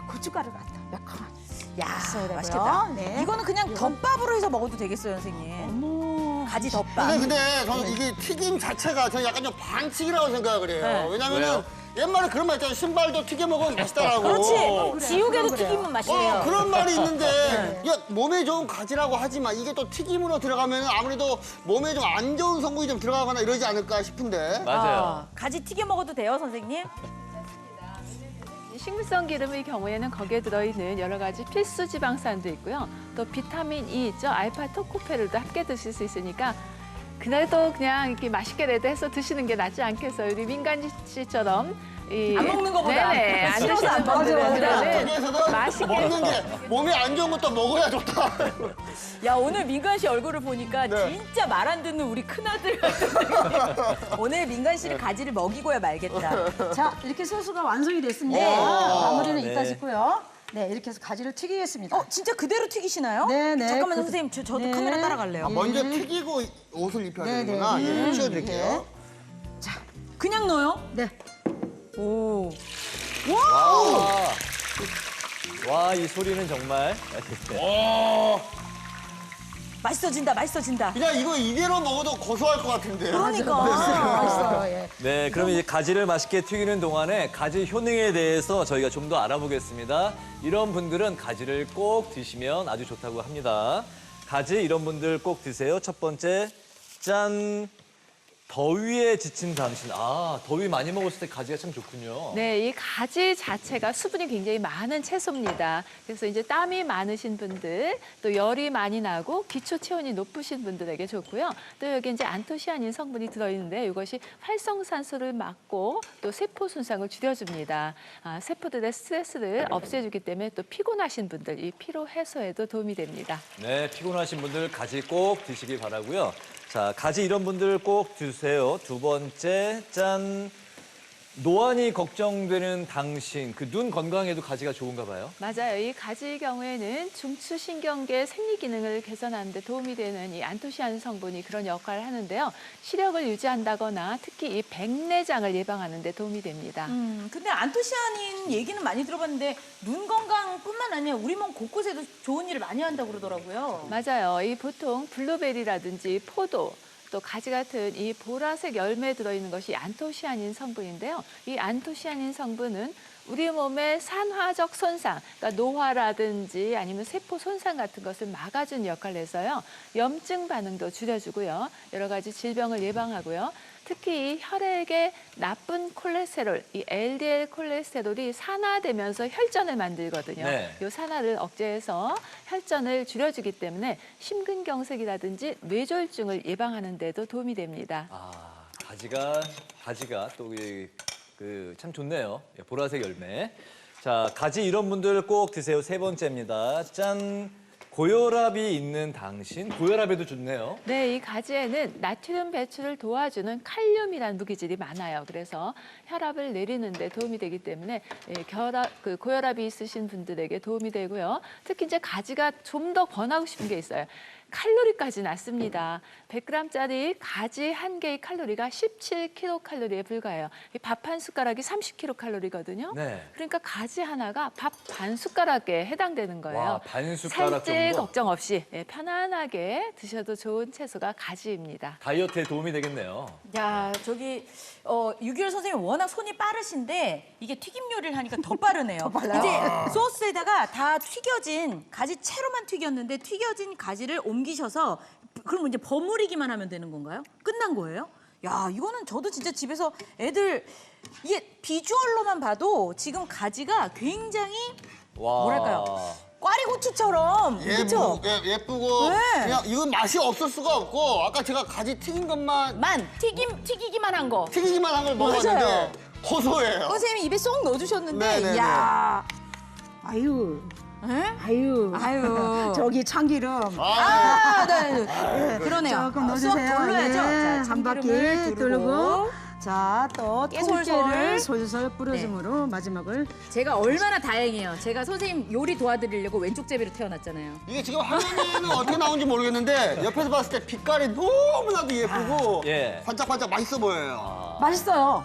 고춧가루 같다. 매콤한. 야, 되고요. 맛있겠다. 네. 이거는 그냥 덮밥으로 해서 먹어도 되겠어요, 선생님. 어머. 가지 덮밥. 근데 저는 이게 튀김 자체가 저는 약간 좀 반칙이라고 생각을 해요. 네. 왜냐면은 왜요? 옛말에 그런 말 있잖아요. 신발도 튀겨 먹으면 맛있다라고. 그렇지. 지옥에도 그래요. 튀기면 맛이에요. 그런 말이 있는데 야, 몸에 좋은 가지라고 하지만 이게 또 튀김으로 들어가면 아무래도 몸에 좀 안 좋은 성분이 좀 들어가거나 이러지 않을까 싶은데. 맞아요. 가지 튀겨 먹어도 돼요, 선생님? 이 식물성 기름의 경우에는 거기에 들어있는 여러 가지 필수 지방산도 있고요. 또 비타민 E 있죠. 알파 토코페롤도 함께 드실 수 있으니까 그날도 그냥 이렇게 맛있게라도 해서 드시는 게 낫지 않겠어요. 우리 민간 씨처럼 안 먹는 것보다. 네네, 안 싫어서 드시는 안 먹는 분들은 여기에서도 맛있게 먹는 게 몸에 안 좋은 것도 먹어야 좋다. 야, 오늘 민관 씨 얼굴을 보니까 네. 진짜 말 안 듣는 우리 큰아들 같은 느낌. 오늘 민관 씨를 가지를 먹이고야 말겠다. 자, 이렇게 소스가 완성이 됐습니다. 오. 마무리는 네. 이따 짓고요. 네, 이렇게 해서 가지를 튀기겠습니다. 진짜 그대로 튀기시나요? 네. 잠깐만요, 선생님. 저도 네. 카메라 따라갈래요. 먼저 튀기고 옷을 입혀야 네, 되는구나. 네. 예, 치워드릴게요. 그냥 넣어요? 네. 오. 와, 이 소리는 정말. 맛있어진다, 맛있어진다. 그냥 이거 이대로 먹어도 고소할 것 같은데요. 그러니까. 맛있어요. 예. 네, 그럼 이제 가지를 맛있게 튀기는 동안에 가지 효능에 대해서 저희가 좀 더 알아보겠습니다. 이런 분들은 가지를 꼭 드시면 아주 좋다고 합니다. 가지 이런 분들 꼭 드세요. 첫 번째, 짠. 더위에 지친 당신. 더위 많이 먹었을 때 가지가 참 좋군요. 네, 이 가지 자체가 수분이 굉장히 많은 채소입니다. 그래서 이제 땀이 많으신 분들, 또 열이 많이 나고 기초 체온이 높으신 분들에게 좋고요. 또 여기 이제 안토시아닌 성분이 들어있는데 이것이 활성산소를 막고 또 세포 손상을 줄여줍니다. 세포들의 스트레스를 없애주기 때문에 또 피곤하신 분들, 이 피로 해소에도 도움이 됩니다. 네, 피곤하신 분들 가지 꼭 드시기 바라고요. 자, 가지 이런 분들 꼭 드세요. 두 번째, 짠. 노안이 걱정되는 당신, 그 눈 건강에도 가지가 좋은가 봐요. 맞아요. 이 가지의 경우에는 중추신경계 생리 기능을 개선하는 데 도움이 되는 이 안토시아닌 성분이 그런 역할을 하는데요. 시력을 유지한다거나 특히 이 백내장을 예방하는 데 도움이 됩니다. 근데 안토시아닌 얘기는 많이 들어봤는데 눈 건강뿐만 아니라 우리 몸 곳곳에도 좋은 일을 많이 한다고 그러더라고요. 맞아요. 이 보통 블루베리라든지 포도, 또 가지 같은 이 보라색 열매에 들어있는 것이 안토시아닌 성분인데요. 이 안토시아닌 성분은 우리 몸의 산화적 손상, 그러니까 노화라든지 아니면 세포 손상 같은 것을 막아주는 역할을 해서요. 염증 반응도 줄여주고요. 여러 가지 질병을 예방하고요. 특히 이 혈액의 나쁜 콜레스테롤, 이 LDL 콜레스테롤이 산화되면서 혈전을 만들거든요. 네. 이 산화를 억제해서 혈전을 줄여주기 때문에 심근경색이라든지 뇌졸중을 예방하는 데도 도움이 됩니다. 아, 가지가 또 참 좋네요. 예, 보라색 열매. 자, 가지 이런 분들 꼭 드세요. 세 번째입니다. 짠! 고혈압이 있는 당신. 고혈압에도 좋네요. 네, 이 가지에는 나트륨 배출을 도와주는 칼륨이라는 무기질이 많아요. 그래서 혈압을 내리는 데 도움이 되기 때문에 고혈압이 있으신 분들에게 도움이 되고요. 특히 이제 가지가 좀 더 권하고 싶은 게 있어요. 칼로리까지 낮습니다. 100g짜리 가지 한 개의 칼로리가 17kcal에 불과해요. 밥 한 숟가락이 30kcal거든요. 네. 그러니까 가지 하나가 밥 반 숟가락에 해당되는 거예요. 와, 반 숟가락 살찔 정도? 걱정 없이 편안하게 드셔도 좋은 채소가 가지입니다. 다이어트에 도움이 되겠네요. 야, 저기 6.25 선생님 워낙 손이 빠르신데 이게 튀김 요리를 하니까 더 빠르네요. 이제 소스에다가 다 튀겨진 가지 채로만 튀겼는데 튀겨진 가지를 옮기셔서 그럼 이제 버무리기만 하면 되는 건가요? 끝난 거예요? 야, 이거는 저도 진짜 집에서 애들 이게 비주얼로만 봐도 지금 가지가 굉장히 와. 뭐랄까요? 꽈리고추처럼 그렇죠? 예쁘고 네. 그냥 이건 맛이 없을 수가 없고 아까 제가 가지 튀긴 것만 튀기기만 한 거. 튀기기만 한 걸 먹었는데 맞아요. 고소해요. 선생님이 입에 쏙 넣어주셨는데, 네네네. 이야. 아유, 에? 아유, 아유. 저기 참기름. 아, 네. 그러네요. 조금 쏙 넣어주세요. 돌려야죠. 네, 자, 한 바퀴 참기름을 돌고. 자, 또 깨솔솔. 통깨를 솔솔 뿌려줌으로 마지막을. 제가 얼마나 다행이에요. 제가 선생님 요리 도와드리려고 왼쪽 제비로 태어났잖아요. 이게 지금 화면에는 어떻게 나오는지 모르겠는데 옆에서 봤을 때 빛깔이 너무나도 예쁘고 예. 반짝반짝 맛있어 보여요. 맛있어요.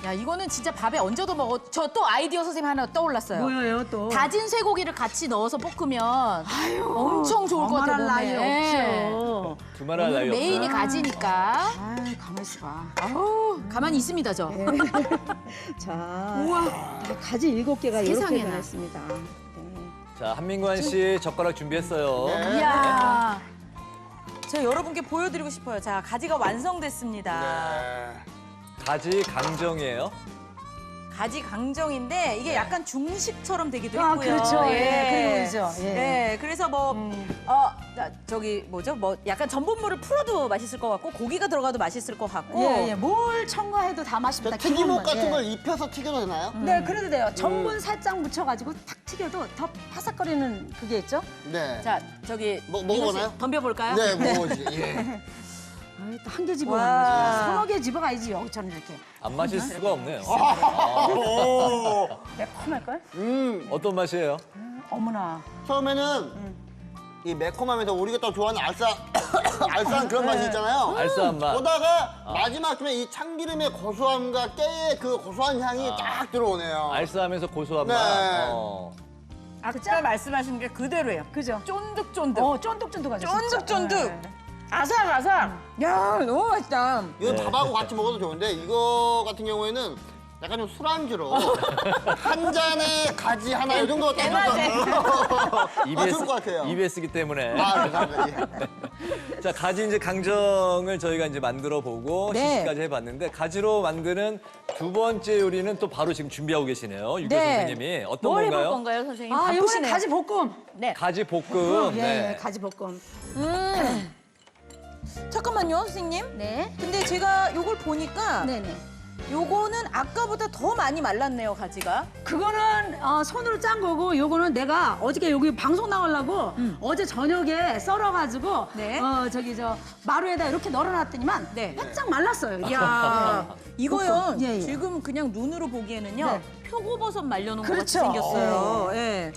야, 이거는 진짜 밥에 얹어도 먹어. 저 또 아이디어 선생님 하나 떠올랐어요. 뭐예요, 또? 다진 쇠고기를 같이 넣어서 볶으면 엄청 좋을 것 같아요. 말할 나위 몸에. 없죠. 두말할 나위 없어요. 메인이 가지니까. 아, 가만 있어봐. 아우, 가만히 있습니다, 저. 자, 가지 7개가 이렇게 세상에나. 변했습니다. 네. 자, 한민관 씨 젓가락 준비했어요. 네. 이야. 제가 여러분께 보여드리고 싶어요. 자, 가지가 완성됐습니다. 네. 가지 강정이에요. 가지 강정인데 이게 약간 중식처럼 되기도 아, 했고요. 그렇죠. 예, 그리고 그죠. 예. 예, 그래서 저기 뭐죠? 뭐 약간 전분물을 풀어도 맛있을 것 같고 고기가 들어가도 맛있을 것 같고. 예, 뭘 첨가해도 다 맛있다. 튀김옷 기본만, 같은 예. 걸 입혀서 튀겨도 되나요? 네, 그래도 돼요. 전분 살짝 묻혀가지고 탁 튀겨도 더 바삭거리는 그게 있죠? 네. 자, 저기 먹어보나요? 이것을 덤벼볼까요? 네, 먹어보지. 예. 한 개 집어가는 와. 거지. 서너 개 집어가야지, 저는 이렇게. 안 마실 수가 없네요. 오. 매콤할걸? 어떤 맛이에요? 어머나. 처음에는 이 매콤하면서 우리가 또 좋아하는 알싸한 그런 맛이 있잖아요. 알싸한 맛. 보다가 마지막쯤에 이 참기름의 고소함과 깨의 그 고소한 향이 딱 들어오네요. 알싸하면서 고소한 네. 맛. 아까 말씀하신 게 그대로예요. 그죠? 쫀득쫀득. 쫀득쫀득하죠. 쫀득쫀득. 진짜. 네. 아삭아삭. 야, 너무 맛있다. 이건 네. 밥하고 같이 먹어도 좋은데 이거 같은 경우에는 약간 좀 술안주로 한 잔에 가지 하나 이 정도가 딱 좋을 것 같아요. 입에 쓰기 때문에. 아, 감사합니다. 예. 자, 가지 이제 강정을 저희가 이제 만들어 보고 네. 시식까지 해봤는데 가지로 만드는 두 번째 요리는 또 바로 지금 준비하고 계시네요. 유교 선생님이 어떤 뭘 건가요? 해볼 건가요, 선생님? 아, 이번에 바쁘시네요. 가지 볶음. 네. 가지 볶음. 예, 네. 가지 볶음. 잠깐만요, 선생님. 네. 근데 제가 요걸 보니까 네네. 요거는 아까보다 더 많이 말랐네요, 가지가. 그거는 손으로 짠 거고 요거는 내가 어저께 여기 방송 나가려고 어제 저녁에 썰어가지고 네. 저기 저 마루에다 이렇게 널어놨더니만 네. 바짝 말랐어요. 이게. 야, 이거요. 예, 예. 지금 그냥 눈으로 보기에는요. 네. 표고버섯 말려놓은 것 같이 그렇죠. 생겼어요. 예.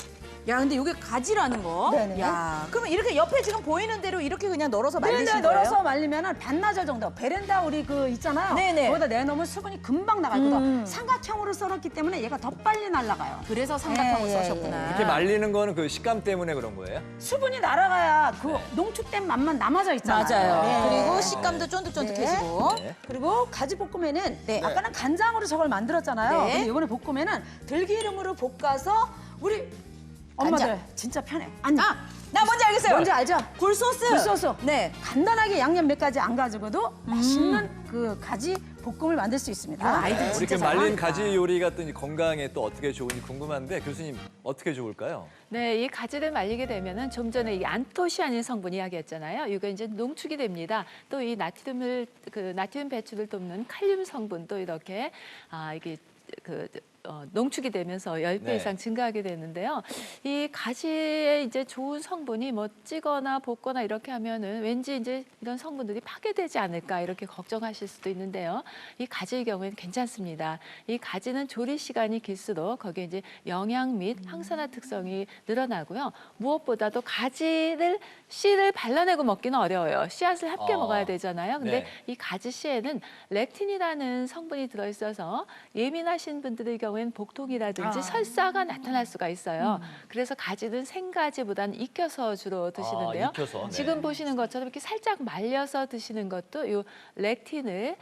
야, 근데 이게 가지라는 거. 네네. 야, 그러면 이렇게 옆에 지금 보이는 대로 이렇게 그냥 널어서 말리신 네네, 거예요? 널어서 말리면은 반나절 정도. 베란다 우리 그 있잖아요. 네네. 거기다 내놓으면 수분이 금방 나가거든. 삼각형으로 썰었기 때문에 얘가 더 빨리 날아가요. 그래서 삼각형을 예, 예, 써셨구나. 이렇게 말리는 거는 그 식감 때문에 그런 거예요? 수분이 날아가야 그 농축된 맛만 남아져 있잖아요. 맞아요. 네. 그리고 식감도 쫀득쫀득해지고. 네. 그리고 가지 볶음에는 네. 아까는 간장으로 저걸 만들었잖아요. 네. 근데 이번에 볶음에는 들기름으로 볶아서 우리 엄마들 간장. 진짜 편해. 아니, 아, 나 뭔지 알겠어요. 뭔지 알죠? 굴소스. 굴소스. 네. 간단하게 양념 몇 가지 안 가지고도 맛있는 그 가지 볶음을 만들 수 있습니다. 아이들 우리 진짜 그 말린 잘하니까. 가지 요리가 또 건강에 또 어떻게 좋은지 궁금한데 교수님 어떻게 좋을까요? 네, 이 가지를 말리게 되면은 좀 전에 이 안토시아닌 성분 이야기했잖아요. 이거 이제 농축이 됩니다. 또 이 나트륨 배출을 돕는 칼륨 성분도 이렇게 이게 농축이 되면서 10배 네. 이상 증가하게 되는데요. 이 가지의 이제 좋은 성분이 뭐 찌거나 볶거나 이렇게 하면은 왠지 이제 이런 성분들이 파괴되지 않을까 이렇게 걱정하실 수도 있는데요. 이 가지의 경우에는 괜찮습니다. 이 가지는 조리 시간이 길수록 거기에 이제 영양 및 항산화 특성이 늘어나고요. 무엇보다도 가지를 씨를 발라내고 먹기는 어려워요. 씨앗을 함께 아, 먹어야 되잖아요. 근데 네. 이 가지 씨에는 렉틴이라는 성분이 들어있어서 예민하신 분들의 경우에는 복통이라든지 설사가 나타날 수가 있어요. 그래서 가지는 생가지보다는 익혀서 주로 드시는데요. 익혀서, 네. 지금 보시는 것처럼 이렇게 살짝 말려서 드시는 것도 이 렉틴을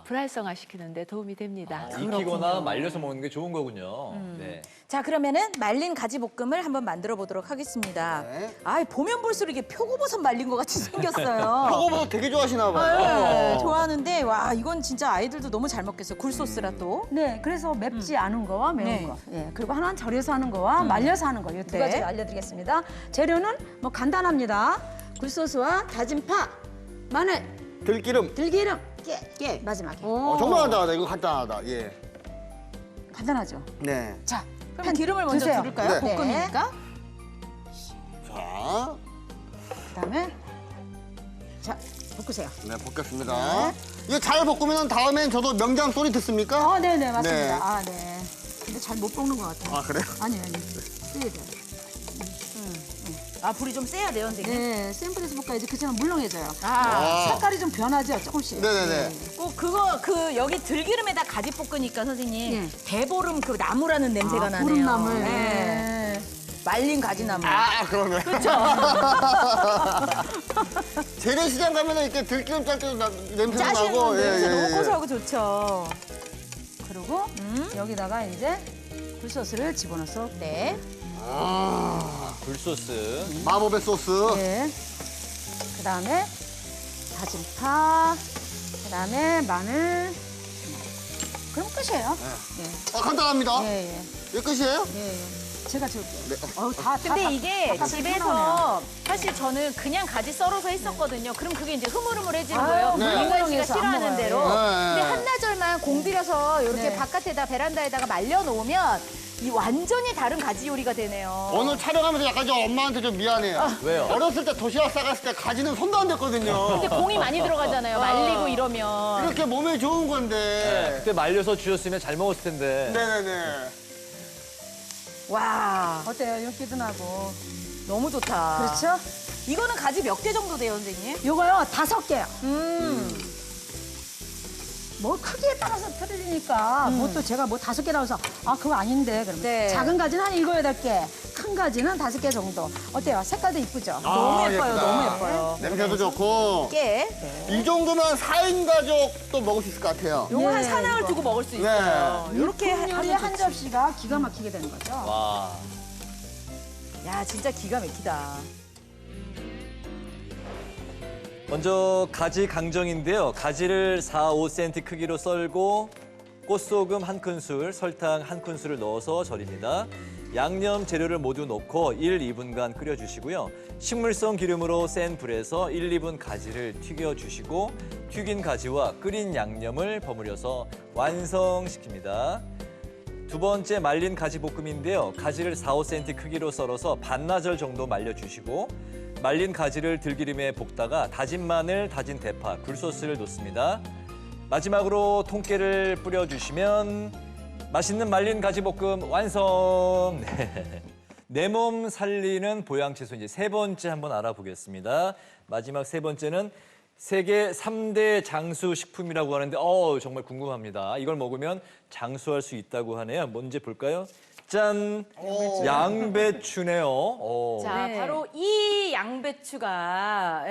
불활성화시키는 데 도움이 됩니다. 익히거나 말려서 먹는 게 좋은 거군요. 네. 자, 그러면은 말린 가지 볶음을 한번 만들어 보도록 하겠습니다. 네. 아, 보면 볼수록 이게 표고버섯 말린 것 같이 생겼어요. 표고버섯 되게 좋아하시나 봐요. 네, 좋아하는데 와, 이건 진짜 아이들도 너무 잘 먹겠어요. 굴소스라 또. 네, 그래서 맵지 않은 거와 매운 네. 거. 예, 그리고 하나는 절여서 하는 거와 말려서 하는 거. 이 두 네. 가지 알려드리겠습니다. 재료는 뭐 간단합니다. 굴소스와 다진 파, 마늘, 들기름. 들기름, 깨 마지막에. 정말 간단하다. 이거 간단하다. 예. 간단하죠. 네. 자, 그럼 기름을 먼저 드세요. 두를까요? 네. 볶음이니까. 자, 그다음에 자 볶으세요. 네, 볶겠습니다. 이거 잘 볶으면 다음엔 저도 명장 소리 듣습니까? 네네 맞습니다. 네. 아 네. 근데 잘 못 볶는 것 같아요. 아, 그래요? 아니 세야 돼. 아, 불이 좀 세야 돼요, 선생님. 네, 센 불에서 볶아야지 그처럼 물렁해져요. 아, 색깔이 좀 변하죠 조금씩. 네네네. 꼭 여기 들기름에다 가지 볶으니까 선생님 네. 대보름 그 나무라는 냄새가 나네요. 보름나물. 네. 네. 말린 가지나무. 아, 그러네. 그렇죠. 재래시장 가면 이렇게 들기름 짤 때도 냄새가 짜시는 나고. 냄새 너무 고소하고 좋죠. 그리고 여기다가 이제 굴소스를 집어넣어서 네. 굴소스. 마법의 소스. 네. 그다음에 다진 파, 그다음에 마늘. 그럼 끝이에요. 간단합니다. 예, 예. 이게 끝이에요? 예, 예. 제가 줄게요. 근데 이게 다 집에서 사실 저는 그냥 가지 썰어서 했었거든요. 그럼 그게 이제 흐물흐물해지는 거예요. 네. 민관 씨가 물렁해서 안 싫어하는 먹어요. 대로. 네. 근데 한나절만 공들여서 이렇게 네. 바깥에다 베란다에다가 말려놓으면 이 완전히 다른 가지 요리가 되네요. 오늘 촬영하면서 약간 좀 엄마한테 좀 미안해요. 왜요? 어렸을 때 도시락 싸갔을 때 가지는 손도 안 댔거든요. 근데 공이 많이 들어가잖아요. 말리고 이러면. 이렇게 몸에 좋은 네. 건데. 그때 말려서 주셨으면 잘 먹었을 텐데. 네네네. 와, 어때요? 윤기도 나고. 너무 좋다. 그렇죠? 이거는 가지 몇 개 정도 돼요, 선생님? 요거요 5개요. 뭐 크기에 따라서 틀리니까 뭐 또 제가 뭐 5개라고 해서 그거 아닌데 그러면 네. 작은 가지는 한 7, 8개, 큰 가지는 5개 정도. 어때요? 색깔도 이쁘죠? 너무 예뻐요, 예쁘다. 너무 예뻐요. 냄새도 좋고. 깨. 이 정도면 4인 가족도 먹을 수 있을 것 같아요. 요거 한 네, 사낭을 이거. 두고 먹을 수 네. 있어요. 이렇게 요리에 한 접시가 기가 막히게 되는 거죠. 와. 야, 진짜 기가 막히다. 먼저 가지 강정인데요. 가지를 4, 5cm 크기로 썰고 꽃소금 1큰술, 설탕 1큰술을 넣어서 절입니다. 양념 재료를 모두 넣고 1, 2분간 끓여주시고요. 식물성 기름으로 센 불에서 1, 2분 가지를 튀겨주시고 튀긴 가지와 끓인 양념을 버무려서 완성시킵니다. 두 번째 말린 가지 볶음인데요. 가지를 4, 5cm 크기로 썰어서 반나절 정도 말려주시고 말린 가지를 들기름에 볶다가 다진 마늘, 다진 대파, 굴소스를 넣습니다. 마지막으로 통깨를 뿌려주시면 맛있는 말린 가지 볶음 완성! 내 몸 살리는 보양 채소 이제 세 번째 한번 알아보겠습니다. 마지막 세 번째는 세계 3대 장수 식품이라고 하는데 정말 궁금합니다. 이걸 먹으면 장수할 수 있다고 하네요. 뭔지 볼까요? 짠! 양배추네요. 자, 네. 바로 이 양배추가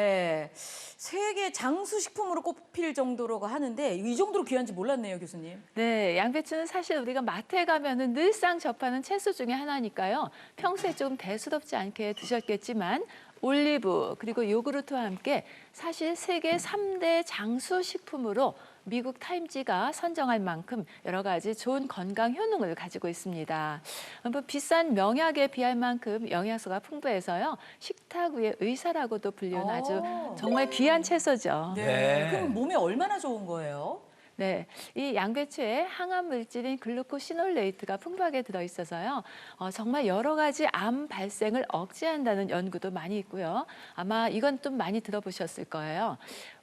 세계 장수 식품으로 꼽힐 정도라고 하는데 이 정도로 귀한지 몰랐네요, 교수님. 네, 양배추는 사실 우리가 마트에 가면은 늘상 접하는 채소 중에 하나니까요. 평소에 조금 대수롭지 않게 드셨겠지만 올리브 그리고 요구르트와 함께 사실 세계 3대 장수 식품으로 미국 타임지가 선정할 만큼 여러 가지 좋은 건강 효능을 가지고 있습니다. 뭐 비싼 명약에 비할 만큼 영양소가 풍부해서요. 식탁 위의 의사라고도 불리는 아주 정말 귀한 채소죠. 네. 그럼 몸에 얼마나 좋은 거예요? 네, 이 양배추에 항암 물질인 글루코시놀레이트가 풍부하게 들어있어서요. 정말 여러 가지 암 발생을 억제한다는 연구도 많이 있고요. 아마 이건 좀 많이 들어보셨을 거예요.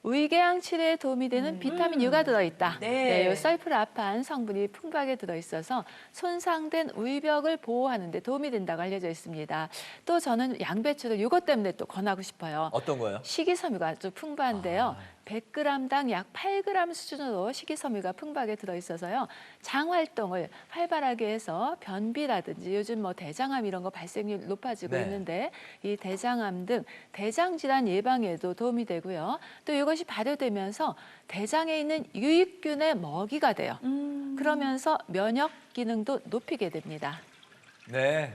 위궤양 치료에 도움이 되는 비타민 U가 들어있다. 네. 이 설프라판 성분이 풍부하게 들어있어서 손상된 위벽을 보호하는 데 도움이 된다고 알려져 있습니다. 또 저는 양배추를 이것 때문에 또 권하고 싶어요. 어떤 거요? 식이섬유가 아주 풍부한데요. 100g당 약 8g 수준으로 식이섬유가 풍부하게 들어있어서요. 장 활동을 활발하게 해서 변비라든지 요즘 뭐 대장암 이런 거 발생률 높아지고 네. 있는데 이 대장암 등 대장 질환 예방에도 도움이 되고요. 또 이것이 발효되면서 대장에 있는 유익균의 먹이가 돼요. 그러면서 면역 기능도 높이게 됩니다. 네.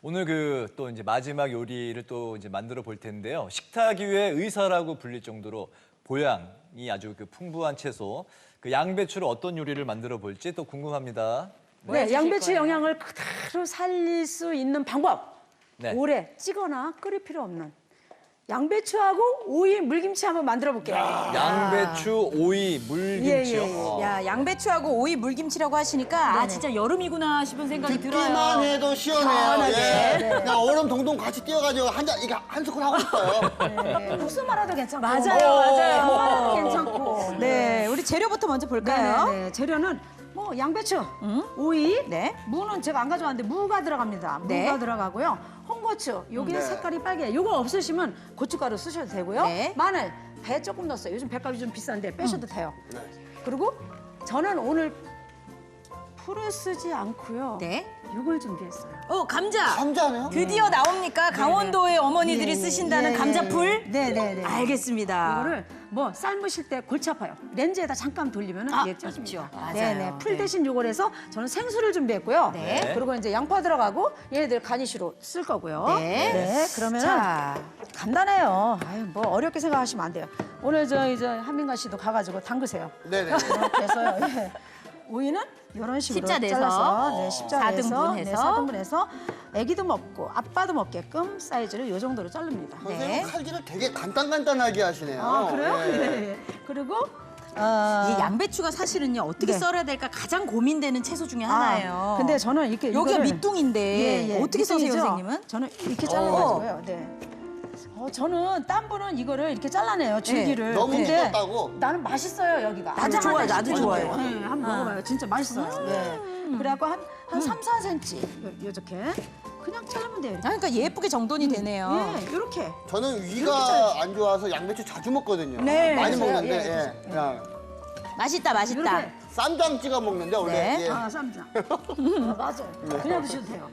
오늘 또 이제 마지막 요리를 또 이제 만들어 볼 텐데요. 식탁 위의 의사라고 불릴 정도로 보양이 아주 풍부한 채소. 그 양배추로 어떤 요리를 만들어 볼지 또 궁금합니다. 뭐 네, 해주실 양배추 거예요? 영양을 그대로 살릴 수 있는 방법. 네. 오래 찌거나 끓일 필요 없는 양배추하고 오이 물김치 한번 만들어 볼게요. 양배추, 오이, 물김치요. 예, 예, 예. 야, 양배추하고 오이 물김치라고 하시니까 아 진짜 여름이구나 싶은 생각이 듣기만 들어요. 해도 시원해요. 예. 그냥 얼음 동동 같이 띄워가지고 한 스푼 하고 싶어요. 국수 말아도 괜찮고. 맞아요. 뭐 말아도 괜찮고. 네, 우리 재료부터 먼저 볼까요? 네, 재료는 뭐 양배추, 오이, 네. 무는 제가 안 가져왔는데 무가 들어갑니다. 네. 무가 들어가고 홍고추, 요게 네. 색깔이 빨개. 요거 없으시면 고춧가루 쓰셔도 되고요. 네. 마늘, 배 조금 넣었어요. 요즘 배값이 좀 비싼데 빼셔도 돼요. 그리고 저는 오늘 풀을 쓰지 않고요. 네. 요걸 준비했어요. 감자. 감자네요? 드디어 나옵니까? 강원도의 어머니들이 예, 예, 쓰신다는 예, 감자풀? 네네네. 알겠습니다. 이거를 뭐 삶으실 때 골치 아파요. 렌즈에다 잠깐 돌리면 아, 얘 쪄집니다. 있죠. 맞아요. 네네. 풀 네. 대신 요걸 해서 저는 생수를 준비했고요. 네. 그리고 이제 양파 들어가고 얘네들 가니쉬로 쓸 거고요. 네. 그러면 자. 간단해요. 아유, 뭐 어렵게 생각하시면 안 돼요. 오늘 이제 한민가 씨도 가가지고 담그세요. 네네. 이렇게 해서요. 예. 오이는 이런 식으로 십자 내서. 잘라서 네, 십자 4등분 내서 해서. 네, 4등분 해서 애기도 먹고 아빠도 먹게끔 사이즈를 이 정도로 자릅니다. 선생님 칼질을 되게 간단하게 하시네요. 아 그래요? 예. 예, 예. 그리고 이 양배추가 사실은요 어떻게 네. 썰어야 될까 가장 고민되는 채소 중에 하나예요. 근데 저는 이렇게 여기가 이거를- 밑둥인데 어떻게 써세요, 밑둥이죠? 선생님은? 저는 이렇게 잘라가지고요. 네. 저는 딴 분은 이거를 이렇게 잘라내요 줄기를. 너무 근데 굵었다고? 나는 맛있어요 여기가. 나도 좋아요, 나도 좋아요. 네, 한번 먹어봐요. 진짜 맛있어요. 네. 그래갖고 한 3, 4cm 이렇게 그냥 자르면 돼요. 이렇게. 그러니까 예쁘게 정돈이 되네요. 예, 이렇게. 저는 이렇게 위가 안 좋아서 양배추 자주 먹거든요. 네. 많이 그래서요? 먹는데 예, 예. 그냥 맛있다, 맛있다. 이렇게. 쌈장 찍어 먹는데 원래. 네. 예. 아 쌈장. 맞아요. 그냥 드셔도 돼요.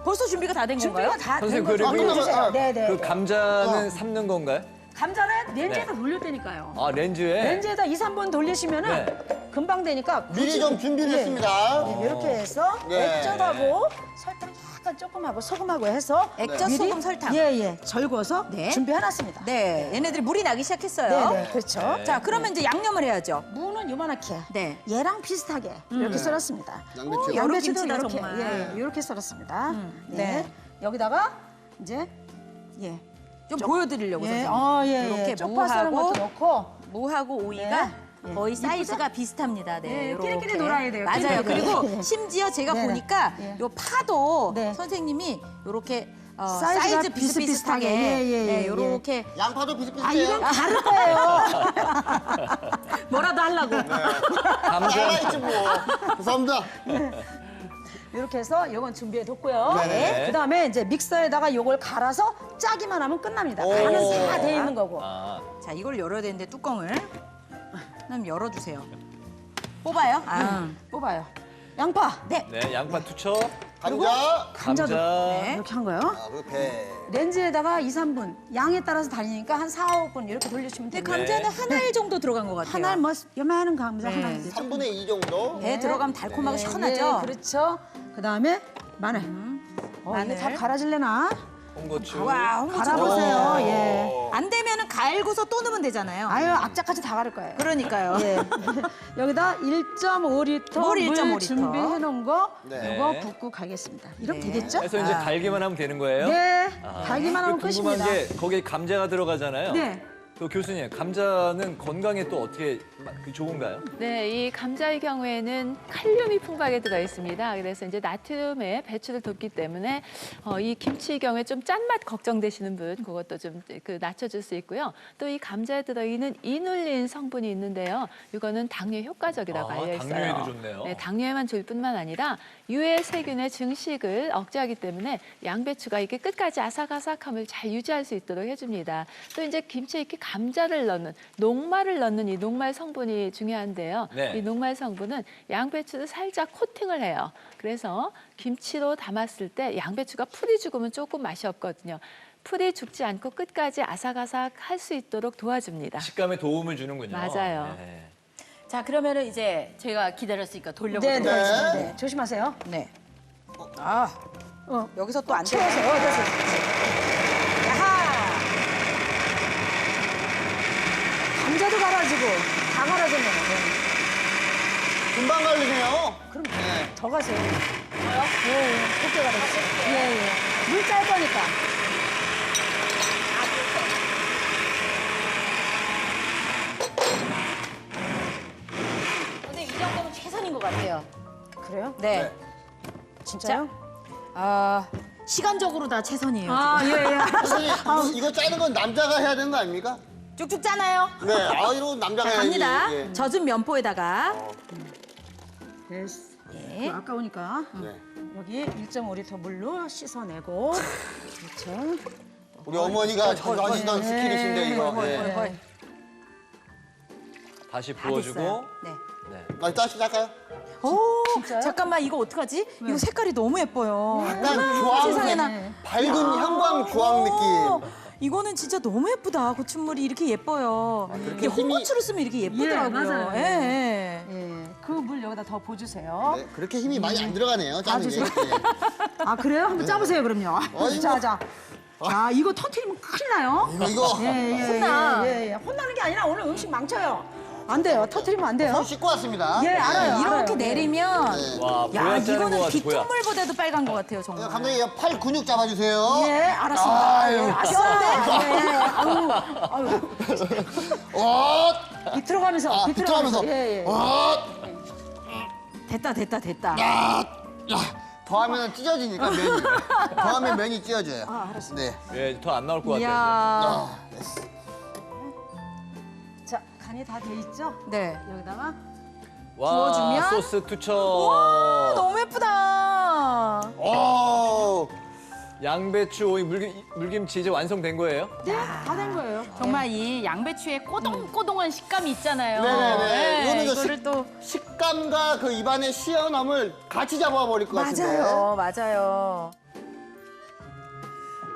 벌써 준비가 다 된 건가요? 준비가 다 된 선생님, 거죠. 그리고 드세요. 네네. 그 감자는 삶는 건가요? 감자는 렌즈에다 돌릴 때니까요. 아, 렌즈에? 렌즈에다 2, 3분 돌리시면은 네. 금방 되니까 미리 좀 준비를 했습니다. 네, 이렇게 해서 네. 액젓하고 설탕 약간 조금 하고 소금하고 해서 액젓, 미리, 소금, 설탕. 예, 절구어서 네. 준비해놨습니다. 네, 얘네들이 물이 나기 시작했어요. 네, 그렇죠. 자, 그러면 이제 양념을 해야죠. 무는 요만하게 네. 얘랑 비슷하게 이렇게 썰었습니다. 양배추. 여러 양배추도 김치다, 이렇게 정말. 예, 이렇게 썰었습니다. 네. 네. 여기다가 이제 예. 좀 보여드리려고 예, 선생님. 예, 이렇게 쪽파 썰은 무하고 것도 넣고 무하고 오이가 네. 거의 이쁘죠? 사이즈가 비슷합니다. 네, 네, 요렇게. 끼리끼리 놀아야 돼요. 맞아요. 끼리끼리. 그리고 네. 심지어 제가 네네. 보니까 예. 요 파도 네. 선생님이 요렇게 사이즈가 사이즈 비슷비슷하게. 비슷비슷하게 예, 예, 네, 예. 요렇게 양파도 아, 비슷비슷해요. 이건 다를 거예요. 뭐라도 하려고. 감자. 잘라있지 뭐. 감사합니다. 이렇게 해서 요건 준비해뒀고요. 네네. 그다음에 이제 믹서에다가 요걸 갈아서 짜기만 하면 끝납니다. 오. 간은 다 돼 있는 거고. 아, 자, 이걸 열어야 되는데 뚜껑을 그럼 열어주세요. 뽑아요? 아. 뽑아요. 양파. 네. 네, 양파 투척. 감자. 감자도 네. 이렇게 한 거예요. 아, 그리고 배. 렌즈에다가 2, 3분. 양에 따라서 다르니까 한 4, 5분 이렇게 돌려주시면 근데 됩니다. 감자는 한 알 정도 들어간 것 같아요. 하나 뭐 요만한 감자 네. 하나. 3분의 2 정도. 배 들어가면 달콤하고 시원하죠? 네, 그렇죠. 그다음에 마늘. 마늘. 이게 다 갈아질래나? 홍고추. 와, 홍고추 갈아보세요. 오. 예. 안 되면은 갈고서 또 넣으면 되잖아요. 아유, 앞자까지 다 갈을 거예요. 그러니까요. 예. 여기다 1.5리터 물 물 1.5 리터. 준비해 놓은 거 네. 이거 붓고 갈겠습니다. 이러면 네. 되겠죠? 그래서 이제 갈기만 하면 되는 거예요? 네. 아. 갈기만 하면 그리고 궁금한 끝입니다. 게 거기에 감자가 들어가잖아요. 네. 그 교수님, 감자는 건강에 또 어떻게 좋은가요? 네, 이 감자의 경우에는 칼륨이 풍부하게 들어 있습니다. 그래서 이제 나트륨의 배출을 돕기 때문에 이 김치의 경우에 좀 짠맛 걱정되시는 분 그것도 좀 그 낮춰줄 수 있고요. 또 이 감자에 들어있는 이눌린 성분이 있는데요. 이거는 당뇨에 효과적이라고 아, 알려 있어요. 당뇨에도 좋네요. 네, 당뇨에만 좋을 뿐만 아니라 유해 세균의 증식을 억제하기 때문에 양배추가 이렇게 끝까지 아삭아삭함을 잘 유지할 수 있도록 해줍니다. 또 이제 김치에 이렇게 감자를 넣는 녹말을 넣는 이 녹말 성분이 중요한데요. 네. 이 녹말 성분은 양배추를 살짝 코팅을 해요. 그래서 김치로 담았을 때 양배추가 풀이 죽으면 조금 맛이 없거든요. 풀이 죽지 않고 끝까지 아삭아삭 할 수 있도록 도와줍니다. 식감에 도움을 주는군요. 맞아요. 네. 자, 그러면은 이제 제가 기다렸으니까 네, 돌려보도록 네, 하겠습니다. 네. 조심하세요. 네. 아, 여기서 또 안 채워서 되네. 얻어서. 야하! 감자도 갈아지고 다 갈아졌네요. 금방 갈리네요. 그럼 네. 더 가세요. 예, 곱게 갈아주세요. 예, 예. 물 짤 거니까. 근데 이 정도면 최선인 것 같아요. 그래요? 네. 진짜요? 시간적으로 다 최선이에요. 아, 예, 예. 선생님, 이거 짜는 건 남자가 해야 되는 거 아닙니까? 쭉쭉 짜나요? 네. 아, 이거 남자가 자, 해야지. 갑니다. 예. 젖은 면포에다가 됐어. 예. 아까우니까 네. 여기 1.5리터 물로 씻어내고 그렇죠. 우리 어머니가 자주 하시던 스킬이신데 이거. 네. 헐. 다시 다 부어주고. 됐어요. 네. 네. 아, 짜시 닦아요? 오, 진짜요? 잠깐만 이거 어떡하지? 이거 색깔이 너무 예뻐요. 약간 세상에나. 주황색, 밝은 형광 주황 느낌. 이거는 진짜 너무 예쁘다. 고추물이 이렇게 예뻐요. 이게 힘이- 홍고추를 쓰면 이렇게 예쁘더라고요. 예, 맞아요. 예, 예. 예, 그 물 여기다 더 부어주세요. 네, 그렇게 힘이 많이 안 들어가네요, 짜는 게. 아주 네. 아 그래요? 한번 짜보세요 그럼요. 어이구. 자, 자. 자, 이거 터트리면 큰일 나요. 이거 혼나. 예, 예. 혼나는 게 아니라 오늘 음식 망쳐요. 안 돼요. 터트리면 안 돼요. 손 씻고 왔습니다. 예, 알아요. 이렇게 알아요. 내리면 네. 와, 야, 보약 짜는 것 이거는 같아, 보약. 빗물보다도 빨간 것 같아요, 정말. 네, 감독님, 팔 근육 잡아주세요. 예, 알았습니다. 아유. 예, 아쉬운데? 예, 예. 아유, 아유. 어, 비틀어가면서, 비틀어가면서. 예, 예. 됐다. 야, 더하면 찢어지니까 면이. 더하면 면이 찢어져요. 아, 알았습니다. 네. 예, 더 안 나올 것 같아요. 이야. 아, 됐어. 자, 간이 다 돼 있죠? 네. 여기다가 와, 부어주면? 소스 투척. 와, 너무 예쁘다. 오, 양배추, 오이, 물김치 이제 완성된 거예요? 네, 다 된 거예요. 정말 이 양배추의 꼬동꼬동한 식감이 있잖아요. 네네네. 이거는 이거를 또 식감과 그 입안의 시원함을 같이 잡아버릴 것 같은데. 맞아요.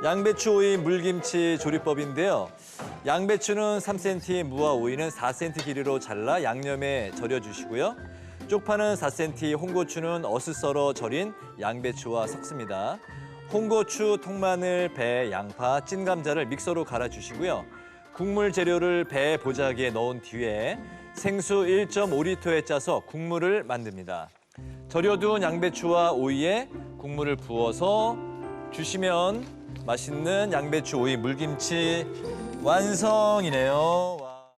양배추, 오이, 물김치 조리법인데요. 양배추는 3cm, 무와 오이는 4cm 길이로 잘라 양념에 절여주시고요. 쪽파는 4cm, 홍고추는 어슷 썰어 절인 양배추와 섞습니다. 홍고추, 통마늘, 배, 양파, 찐감자를 믹서로 갈아주시고요. 국물 재료를 배 보자기에 넣은 뒤에 생수 1.5리터에 짜서 국물을 만듭니다. 절여둔 양배추와 오이에 국물을 부어서 주시면 맛있는 양배추 오이 물김치 완성이네요.